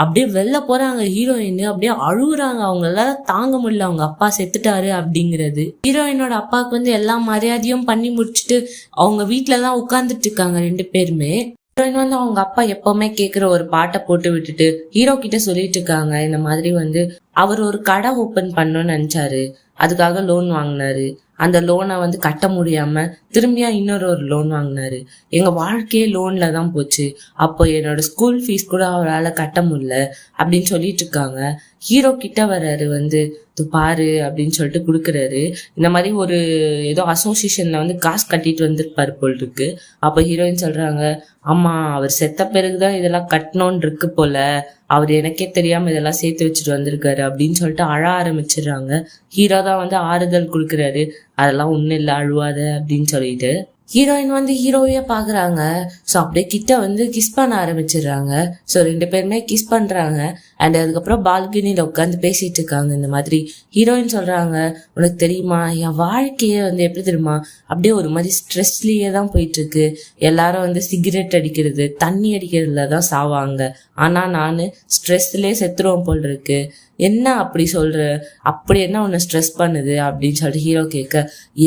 அப்படியே வெளில போறாங்க ஹீரோயின், அப்படியே அழுகுறாங்க. அவங்களால தாங்க முடியல அவங்க அப்பா செத்துட்டாரு அப்படிங்கிறது. ஹீரோயினோட அப்பாவுக்கு வந்து எல்லா மரியாதையும் பண்ணி முடிச்சுட்டு அவங்க வீட்டுல எல்லாம் உட்கார்ந்துட்டு இருக்காங்க 2 பேருமே. ஹீரோயின் வந்து அவங்க அப்பா எப்பவுமே கேக்குற ஒரு பாட்டை போட்டு விட்டுட்டு ஹீரோ கிட்ட சொல்லிட்டு இருக்காங்க, இந்த மாதிரி வந்து அவர் ஒரு கடை ஓபன் பண்ணணும்னு நினைச்சாரு, அதுக்காக லோன் வாங்கினாரு. அந்த லோனை வந்து கட்ட முடியாம திரும்பியா இன்னொரு லோன் வாங்கினாரு. எங்க வாழ்க்கையே லோன்ல தான் போச்சு. அப்போ என்னோட ஸ்கூல் ஃபீஸ் கூட அவரால் கட்ட முடியல அப்படின்னு சொல்லிட்டு இருக்காங்க. ஹீரோ கிட்ட வர்றாரு, வந்து பாரு அப்படின்னு சொல்லிட்டு கொடுக்குறாரு. இந்த மாதிரி ஒரு ஏதோ அசோசியேஷன்ல வந்து காசு கட்டிட்டு வந்திருப்பாரு போல் இருக்கு. அப்ப ஹீரோயின் சொல்றாங்க, ஆமா அவர் செத்த பிறகுதான் இதெல்லாம் கட்டணும்னு இருக்கு போல, அவர் எனக்கே தெரியாம இதெல்லாம் சேர்த்து வச்சுட்டு வந்திருக்காரு அப்படின்னு சொல்லிட்டு அழ ஆரம்பிச்சிடுறாங்க. ஹீரோ தான் வந்து ஆறுதல் கொடுக்குறாரு, அதெல்லாம் ஒன்னும் இல்லை அழுவாத அப்படின்னு சொல்லிட்டு. ஹீரோயின் வந்து ஹீரோவையே பாக்குறாங்க. ஸோ அப்படியே கிட்ட வந்து கிஸ் பண்ண ஆரம்பிச்சிடுறாங்க. ஸோ 2 பேருமே கிஸ் பண்றாங்க. அண்ட் அதுக்கப்புறம் பால்கனியில உட்காந்து பேசிட்டு இருக்காங்க. இந்த மாதிரி ஹீரோயின் சொல்றாங்க, உனக்கு தெரியுமா என் வாழ்க்கையே வந்து எப்படி தெரியுமா, அப்படியே ஒரு மாதிரி ஸ்ட்ரெஸ்லயே தான் போயிட்டு இருக்கு. எல்லாரும் வந்து சிகரெட் அடிக்கிறது தண்ணி அடிக்கிறதுல தான் சாவாங்க, ஆனா நானு ஸ்ட்ரெஸ்லயே செத்துருவோம் போல் இருக்கு. என்ன அப்படி சொல்ற, அப்படி என்ன உன்னை ஸ்ட்ரெஸ் பண்ணுது அப்படின்னு சொல்லிட்டு ஹீரோ கேட்க,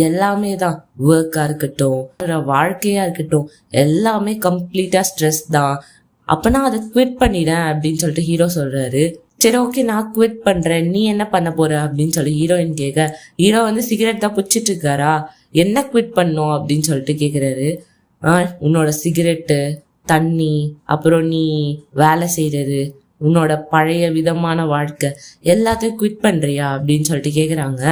எல்லாமே தான், ஒர்க்கா இருக்கட்டும் வாழ்க்கையா இருக்கட்டும் எல்லாமே கம்ப்ளீட்டா ஸ்ட்ரெஸ் தான், அப்பனா அதை குவிட் பண்ணிடுறேன் அப்படின்னு சொல்லிட்டு ஹீரோ சொல்றாரு. சரி ஓகே நான் குவிட் பண்றேன், நீ என்ன பண்ண போற அப்படின்னு சொல்லி ஹீரோயின் கேட்க, ஹீரோ வந்து சிகரெட் தான் பிடிச்சிட்டு இருக்காரா, என்ன குவிட் பண்ணும் அப்படின்னு சொல்லிட்டு கேக்குறாரு. உன்னோட சிகரெட்டு, தண்ணி, அப்புறம் நீ வேலை செய்யறது, உன்னோட பழைய விதமான வாழ்க்கை எல்லாத்தையும் குவிட் பண்றியா அப்படின்னு சொல்லிட்டு கேக்குறாங்க.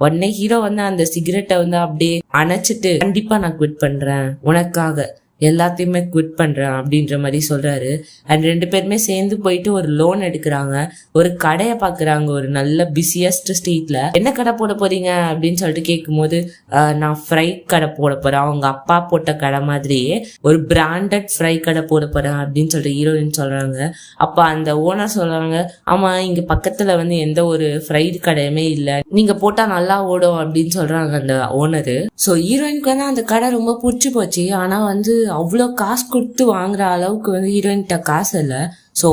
உடனே ஹீரோ வந்து அந்த சிகரெட்டை வந்து அப்படியே அணைச்சிட்டு, கண்டிப்பா நான் குவிட் பண்றேன், உனக்காக எல்லாத்தையுமே குவிட் பண்றேன் அப்படின்ற மாதிரி சொல்றாரு. அண்ட் 2 பேருமே சேர்ந்து போயிட்டு ஒரு லோன் எடுக்கிறாங்க. ஒரு கடையை பாக்குறாங்க, ஒரு நல்ல பிஸியஸ்ட் ஸ்ட்ரீட்ல. என்ன கடை போட போறீங்க அப்படின்னு சொல்லிட்டு கேட்கும் போது, நான் ஃப்ரை கடை போட போறேன், அவங்க அப்பா போட்ட கடை மாதிரியே ஒரு பிராண்டட் ஃப்ரை கடை போட போறேன் அப்படின்னு சொல்லிட்டு ஹீரோயின் சொல்றாங்க. அப்ப அந்த ஓனர் சொல்றாங்க, ஆமா இங்க பக்கத்துல வந்து எந்த ஒரு ஃப்ரைடு கடையுமே இல்ல, நீங்க போட்டா நல்லா ஓடும் அப்படின்னு சொல்றாங்க அந்த ஓனரு. ஸோ ஹீரோயினுக்கு வந்து அந்த கடை ரொம்ப பிடிச்சி போச்சு. ஆனா வந்து அவ்வளோ காசு கொடுத்து வாங்குற அளவுக்கு வந்து ஹீரோயின்கிட்ட காசு இல்லை. ஸோ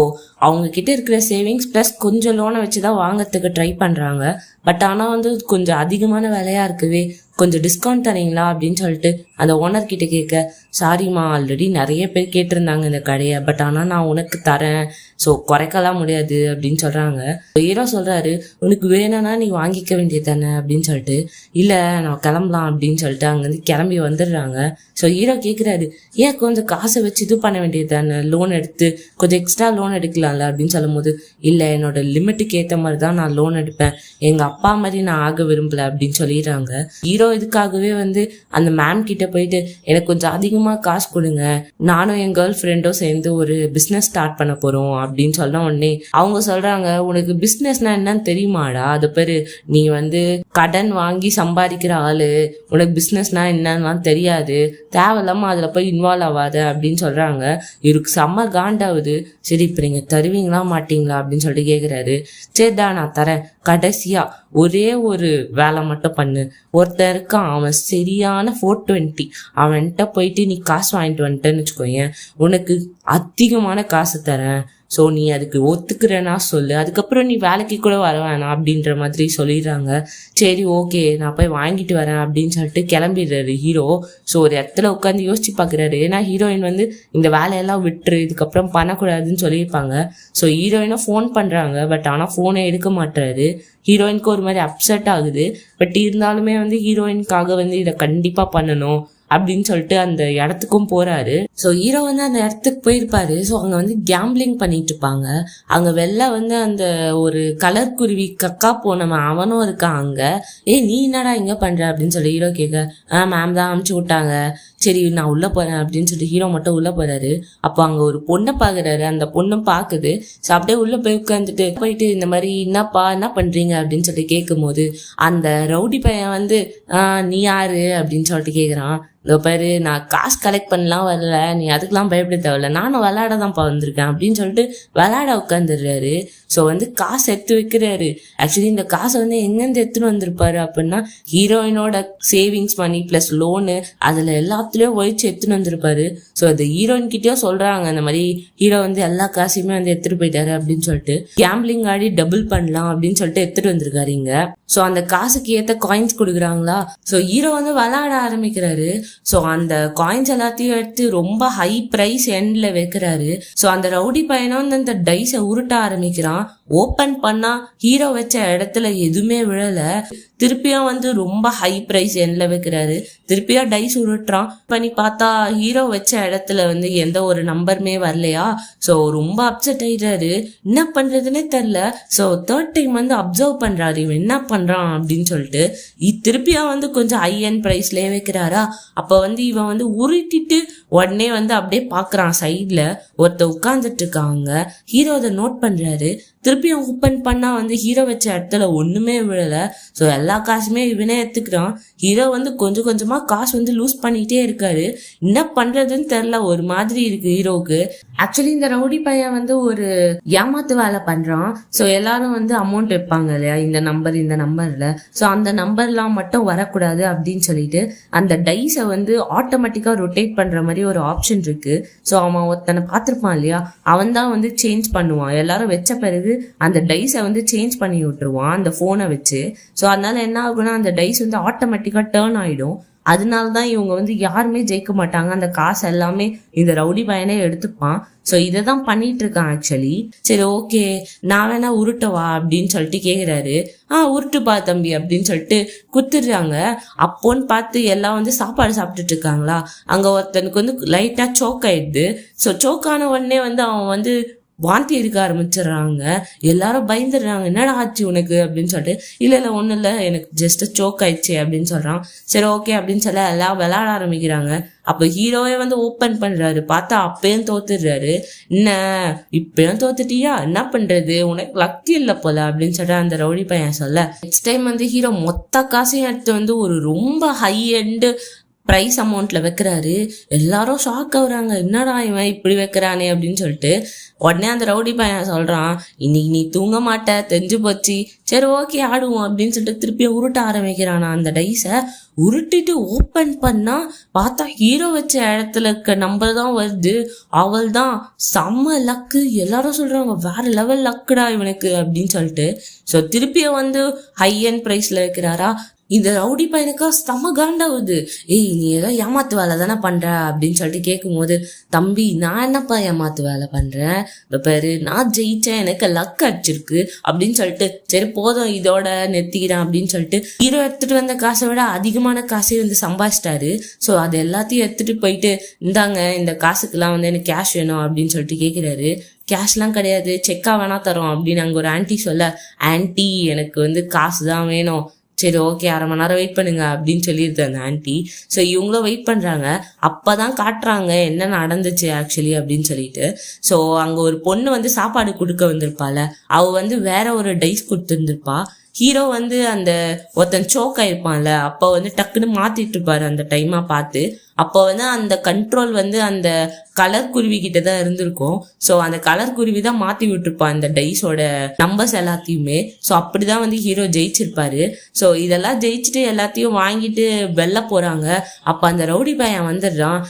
அவங்க கிட்ட இருக்கிற சேவிங்ஸ் ப்ளஸ் கொஞ்சம் லோனை வச்சுதான் வாங்கறதுக்கு ட்ரை பண்றாங்க. பட் ஆனால் வந்து கொஞ்சம் அதிகமான விலையா இருக்குவே, கொஞ்சம் டிஸ்கவுண்ட் தரீங்களா அப்படின்னு சொல்லிட்டு அந்த ஓனர் கிட்ட கேட்க, சாரிம்மா ஆல்ரெடி நிறைய பேர் கேட்டிருந்தாங்க இந்த கடையை, பட் ஆனால் நான் உனக்கு தரேன், ஸோ குறைக்கலாம் முடியாது அப்படின்னு சொல்றாங்க. ஹீரோ சொல்றாரு, உனக்கு வேணும்னா நீ வாங்கிக்க வேண்டியது தானே அப்படின்னு சொல்லிட்டு, இல்லை நான் கிளம்பலாம் அப்படின்னு சொல்லிட்டு அங்கேருந்து கிளம்பி வந்துடுறாங்க. ஸோ ஹீரோ கேட்குறாரு, ஏன் கொஞ்சம் காசை வச்சு இது பண்ண வேண்டியது தானே, லோன் எடுத்து கொஞ்சம் எக்ஸ்ட்ரா லோன் எடுக்கலாம்ல அப்படின்னு சொல்லும் போது, இல்லை என்னோட லிமிட்டுக்கு ஏற்ற மாதிரி தான் நான் லோன் எடுப்பேன், எங்க அப்பா மாதிரி நான் ஆக விரும்பல அப்படின்னு சொல்லிடுறாங்க. ஹீரோ இதுக்காகவே வந்து அந்த மேம் கிட்ட போயிட்டு, எனக்கு கொஞ்சம் அதிகமா காசு கொடுங்க, நானும் என் கேர்ள் ஃப்ரெண்டும் சேர்ந்து ஒரு பிசினஸ் ஸ்டார்ட் பண்ண போறோம் அப்படின்னு சொல்ல உடனே அவங்க சொல்றாங்க, உனக்கு பிசினஸ்னா என்னன்னு தெரியுமாடா? அது பேரு நீ வந்து கடன் வாங்கி சம்பாதிக்கிற ஆளு, உனக்கு பிசினஸ்னா என்னன்னா தெரியாது, தேவையில்லாம அதுல போய் இன்வால்வ் ஆகாத அப்படின்னு சொல்றாங்க. இவருக்கு செம்ம காண்டாவுது. சரி இப்ப நீங்க தருவீங்களா மாட்டீங்களா அப்படின்னு சொல்லிட்டு கேக்குறாரு. சரிடா நான் தரேன், கடைசியா ஒரே ஒரு வேலை மட்டும் பண்ணு. ஒருத்தன் இருக்கான், அவன் சரியான 420, அவன்கிட்ட போயிட்டு நீ காசு வாங்கிட்டு வந்துட்டேன்னு வச்சுக்கோயேன், உனக்கு அதிகமான காசு தரேன், ஸோ நீ அதுக்கு ஒத்துக்கிறேன்னா சொல்லு, அதுக்கப்புறம் நீ வேலைக்கு கூட வர வேணாம் அப்படின்ற மாதிரி சொல்லிடுறாங்க. சரி ஓகே நான் போய் வாங்கிட்டு வரேன் அப்படின்னு சொல்லிட்டு கிளம்பிடுறாரு ஹீரோ. ஸோ ஒரு இடத்துல உட்காந்து யோசிச்சு பார்க்குறாரு. ஏன்னா ஹீரோயின் வந்து இந்த வேலையெல்லாம் விட்டுரு, இதுக்கப்புறம் பண்ணக்கூடாதுன்னு சொல்லியிருப்பாங்க. ஸோ ஹீரோயினை ஃபோன் பண்ணுறாங்க, பட் ஆனால் ஃபோனை எடுக்க மாட்டுறாரு. ஹீரோயினுக்கு ஒரு மாதிரி அப்செட் ஆகுது. பட் இருந்தாலுமே வந்து ஹீரோயினுக்காக வந்து இதை கண்டிப்பாக பண்ணணும் அப்படின்னு சொல்லிட்டு அந்த இடத்துக்கும் போறாரு. ஸோ ஹீரோ வந்து அந்த இடத்துக்கு போயிருப்பாரு. ஸோ அங்க வந்து கேம்பிளிங் பண்ணிட்டு இருப்பாங்க. அங்க வெளில வந்து அந்த ஒரு கலர் குருவி கக்கா போனவன் அவனும் இருக்கான் அங்க. நீ என்னடா இங்க பண்ற அப்படின்னு சொல்லி ஹீரோ கேட்க, மேம் தான் அனுப்பிச்சு விட்டாங்க, சரி நான் உள்ள போறேன் அப்படின்னு சொல்லிட்டு ஹீரோ மட்டும் உள்ள போறாரு. அப்போ அங்க ஒரு பொண்ணை பாக்குறாரு. அந்த பொண்ணும் பாக்குது. ஸோ அப்படியே உள்ள போய் உட்காந்துட்டு போயிட்டு இந்த மாதிரி என்னப்பா என்ன பண்றீங்க அப்படின்னு சொல்லிட்டு கேட்கும் போது அந்த ரவுடி பையன் வந்து நீ யாரு அப்படின்னு சொல்லிட்டு கேக்குறான். இதோ பாரு நான் காசு கலெக்ட் பண்ணலாம் வரல, நீ அதுக்கெல்லாம் பயப்பட தேவையில்ல, நானும் விளையாட தான்ப்பா வந்திருக்கேன் அப்படின்னு சொல்லிட்டு விளையாட உட்காந்துடுறாரு. ஸோ வந்து காசு எடுத்து வைக்கிறாரு. ஆக்சுவலி இந்த காசை வந்து எங்கேருந்து எடுத்துன்னு வந்திருப்பாரு அப்படின்னா ஹீரோயினோட சேவிங்ஸ் மணி பிளஸ் லோனு அதுல எல்லாத்துலயும் ஒழிச்சு எடுத்துன்னு வந்திருப்பாரு. ஸோ அது ஹீரோயின் கிட்டயும் சொல்றாங்க, இந்த மாதிரி ஹீரோ வந்து எல்லா காசையுமே வந்து எடுத்துட்டு போயிட்டாரு அப்படின்னு சொல்லிட்டு கேம்பிளிங் ஆடி டபுள் பண்ணலாம் அப்படின்னு சொல்லிட்டு எடுத்துட்டு வந்திருக்காரு இங்க. ஸோ அந்த காசுக்கு ஏத்த காயின்ஸ் கொடுக்குறாங்களா. ஸோ ஹீரோ வந்து விளையாட ஆரம்பிக்கிறாரு. ஸோ அந்த காயின்ஸ் எல்லாத்தையும் எடுத்து ரொம்ப ஹை பிரைஸ் எண்ட்ல வைக்கிறாரு. ஸோ அந்த ரவுடி பையனும் வந்து அந்த டைஸை உருட்ட ஆரம்பிக்கிறான். ஓபன் பண்ணா ஹீரோ வச்ச இடத்துல எதுவுமே விழல. திருப்பியும் வந்து ரொம்ப ஹை பிரைஸ் எண்ட்ல வைக்கிறாரு. திருப்பியும் டைஸ் உருட்டுறான். பண்ணி பார்த்தா ஹீரோ வச்ச இடத்துல வந்து எந்த ஒரு நம்பருமே வரலையா. ஸோ ரொம்ப அப்செட் ஆயிடுறாரு. என்ன பண்றதுன்னே தெரியல. ஸோ தேர்ட் டைம் வந்து அப்சர்வ் பண்றாரு இவன் என்ன பண்றான் அப்படின்னு சொல்லிட்டு. திருப்பியும் வந்து கொஞ்சம் ஹை எண்ட் பிரைஸ்லயே வைக்கிறாரா. அப்ப வந்து இவன் வந்து உருட்டிட்டு உடனே வந்து அப்படியே பாக்குறான், சைட்ல ஒருத்த உட்கார்ந்துட்டு இருக்காங்க. ஹீரோ அதை நோட் பண்றாரு. திருப்பியும் ஓப்பன் பண்ணா வந்து ஹீரோ வச்ச இடத்துல ஒண்ணுமே விழல. ஸோ எல்லா காசுமே இவனே எடுத்துக்கிறான். ஹீரோ வந்து கொஞ்சம் கொஞ்சமா காசு வந்து லூஸ் பண்ணிட்டே இருக்காரு. என்ன பண்றதுன்னு தெரியல, ஒரு மாதிரி இருக்கு ஹீரோக்கு. ஆக்சுவலி இந்த ரவுடி பையன் வந்து ஒரு ஏமாத்து வேலை பண்றான். ஸோ எல்லாரும் வந்து அமௌண்ட் வைப்பாங்க இல்லையா, இந்த நம்பர்ல. ஸோ அந்த நம்பர்லாம் மட்டும் வரக்கூடாது அப்படின்னு சொல்லிட்டு அந்த டைஸை வந்து ஆட்டோமேட்டிக்கா ரொட்டேட் பண்ற மாதிரி ஒரு ஆப்ஷன் இருக்கு. ஸோ அவன் ஒருத்தனை பார்த்திருப்பான் இல்லையா, அவன் தான் வந்து சேஞ்ச் பண்ணுவான். எல்லாரும் வச்ச பிறகு அந்த டைஸை வந்து சேஞ்ச் பண்ணி விட்டுருவான் அந்த போனை வச்சு. ஸோ அதனால என்ன ஆகும்னா அந்த டைஸ் வந்து ஆட்டோமேட்டிக்கா டேர்ன் ஆயிடும். அதனாலதான் இவங்க வந்து யாருமே ஜெயிக்க மாட்டாங்க. அந்த காசு எல்லாமே இந்த ரவுடி பையனே எடுத்துப்பான். ஸோ இதை தான் பண்ணிட்டு இருக்கான் ஆக்சுவலி. சரி ஓகே நான் வேணா உருட்டவா அப்படின்னு சொல்லிட்டு கேக்குறாரு. உருட்டுப்பா தம்பி அப்படின்னு சொல்லிட்டு குத்துடுறாங்க. அப்போன்னு பார்த்து எல்லாம் வந்து சாப்பாடு சாப்பிட்டுட்டு இருக்காங்களா. அங்க ஒருத்தனுக்கு வந்து லைட்டா சோக் ஆயிடுது. ஸோ சோக் ஆன உடனே வந்து அவன் வந்து வாந்தி எடுக்க ஆரம்பிச்சிடுறாங்க. எல்லாரும் பயந்துடுறாங்க, என்னடா ஆச்சு உனக்கு அப்படின்னு சொல்லிட்டு. இல்ல ஒண்ணும் இல்ல, எனக்கு ஜஸ்ட் சோக் ஆயிடுச்சு அப்படின்னு சொல்றான். சரி ஓகே அப்படின்னு சொல்ல எல்லாம் விளையாட ஆரம்பிக்கிறாங்க. அப்ப ஹீரோவே வந்து ஓப்பன் பண்றாரு. பார்த்தா அப்பயும் தோத்துடுறாரு. என்ன இப்பயும் தோத்துட்டியா, என்ன பண்றது, உனக்கு லக்கி இல்ல போல அப்படின்னு சொல்ற அந்த ரவுடி பையன் சொல்ல. நெக்ஸ்ட் டைம் வந்து ஹீரோ மொத்த காசையும் எடுத்து வந்து ஒரு ரொம்ப ஹை எண்ட் பிரைஸ் அமௌண்ட்ல வைக்கிறாரு. எல்லாரும் ஷாக் ஆகுறாங்க, என்னடா இவன் இப்படி வைக்கிறானே அப்படின்னு சொல்லிட்டு. உடனே அந்த ரவுடி பையன் சொல்றான், இன்னைக்கு நீ தூங்க மாட்ட தெரிஞ்சு போச்சு, சரி ஓகே ஆடுவோம் அப்படின்னு சொல்லிட்டு திருப்பியும் உருட்ட ஆரம்பிக்கிறானா அந்த டைஸை. உருட்டிட்டு ஓப்பன் பண்ணா பார்த்தா ஹீரோ வச்ச இடத்துல இருக்க நம்பர் தான் வருது. அவள் தான் செம்ம லக்கு. எல்லாரும் சொல்றாங்க வேற லெவல் லக்குடா இவனுக்கு அப்படின்னு சொல்லிட்டு. ஸோ திருப்பியும் வந்து ஹை அண்ட் பிரைஸ்ல வைக்கிறாரா. இந்த ரவுடி பையனுக்கா செம காண்டாவுது. நீ ஏதோ ஏமாத்து வேலை தானே பண்ற அப்படின்னு சொல்லிட்டு கேட்கும் போது, தம்பி நான் என்னப்பா ஏமாத்து வேலை பண்றேன், பாரு நான் ஜெயிச்சேன், எனக்கு லக் அடிச்சிருக்கு அப்படின்னு சொல்லிட்டு சரி போதும் இதோட நிறுத்திக்கிறேன் அப்படின்னு சொல்லிட்டு ஹீரோ எடுத்துட்டு வந்த காசை விட அதிகமான காசை வந்து சம்பாதிச்சிட்டாரு. ஸோ அது எல்லாத்தையும் எடுத்துட்டு போயிட்டு, இந்தாங்க இந்த காசுக்கெல்லாம் வந்து எனக்கு கேஷ் வேணும் அப்படின்னு சொல்லிட்டு கேட்கிறாரு. கேஷ்லாம் கிடையாது, செக்கா வேணா தரோம் அப்படின்னு அங்க ஒரு ஆன்டி சொல்ல, ஆன்டி எனக்கு வந்து காசு தான் வேணும், சரி ஓகே 1/2 மணி நேரம் வெயிட் பண்ணுங்க அப்படின்னு சொல்லிடுது அந்த ஆன்ட்டி. ஸோ இவங்களும் வெயிட் பண்ணுறாங்க. அப்போ தான் காட்டுறாங்க என்ன நடந்துச்சு ஆக்சுவலி அப்படின்னு சொல்லிட்டு. ஸோ அங்கே ஒரு பொண்ணு வந்து சாப்பாடு கொடுக்க வந்திருப்பாள். அவள் வந்து வேற ஒரு டைஸ் கொடுத்துருந்துருப்பா. ஹீரோ வந்து அந்த ஒருத்தன் சோக் ஆயிருப்பான்ல, அப்போ வந்து டக்குன்னு மாத்திட்டு இருப்பாரு அந்த டைமா பார்த்து. அப்போ வந்து அந்த கண்ட்ரோல் வந்து அந்த கலர் குருவி கிட்ட தான் இருந்திருக்கும். ஸோ அந்த கலர் குருவி தான் மாத்தி விட்டுருப்பான் அந்த டைஸோட நம்பர்ஸ் எல்லாத்தையுமே. ஸோ அப்படிதான் வந்து ஹீரோ ஜெயிச்சிருப்பாரு. ஸோ இதெல்லாம் ஜெயிச்சுட்டு எல்லாத்தையும் வாங்கிட்டு வெளில போறாங்க. அப்போ அந்த ரவுடி பையன் வந்துடுறான்.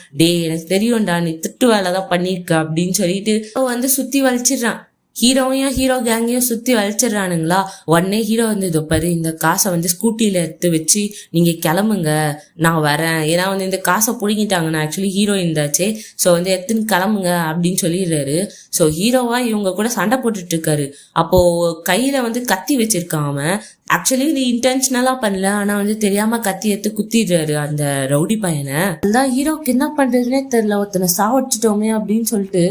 எனக்கு தெரியும்டா நீ திட்டு வேலை தான் பண்ணியிருக்க அப்படின்னு சொல்லிட்டு வந்து சுத்தி வலிச்சிடுறான். ஹீரோவையும் ஹீரோ கேங்கையும் சுத்தி வலிச்சிடுறானுங்களா. உடனே ஹீரோ வந்து இதோ பாரு இந்த காசை வந்து ஸ்கூட்டியில எடுத்து வச்சு நீங்க கிளம்புங்க நான் வரேன். ஏன்னா வந்து இந்த காசை பிடிங்கிட்டாங்க. நான் ஆக்சுவலி ஹீரோயின் தாச்சே. ஸோ வந்து எடுத்துன்னு கிளம்புங்க அப்படின்னு சொல்லிடுறாரு. ஸோ ஹீரோவா இவங்க கூட சண்டை போட்டுட்டு இருக்காரு. அப்போ கையில வந்து கத்தி வச்சிருக்கான் அவன். ஆக்சுவலி இது இன்டென்ஷனலா பண்ணல, ஆனா வந்து தெரியாம கத்தி எடுத்து குத்திடுறாரு அந்த ரவுடி பையனை. அதான் ஹீரோக்கு என்ன பண்றதுன்னே தெரியல. ஒருத்தனை சாவடிச்சிட்டோமே அப்படின்னு சொல்லிட்டு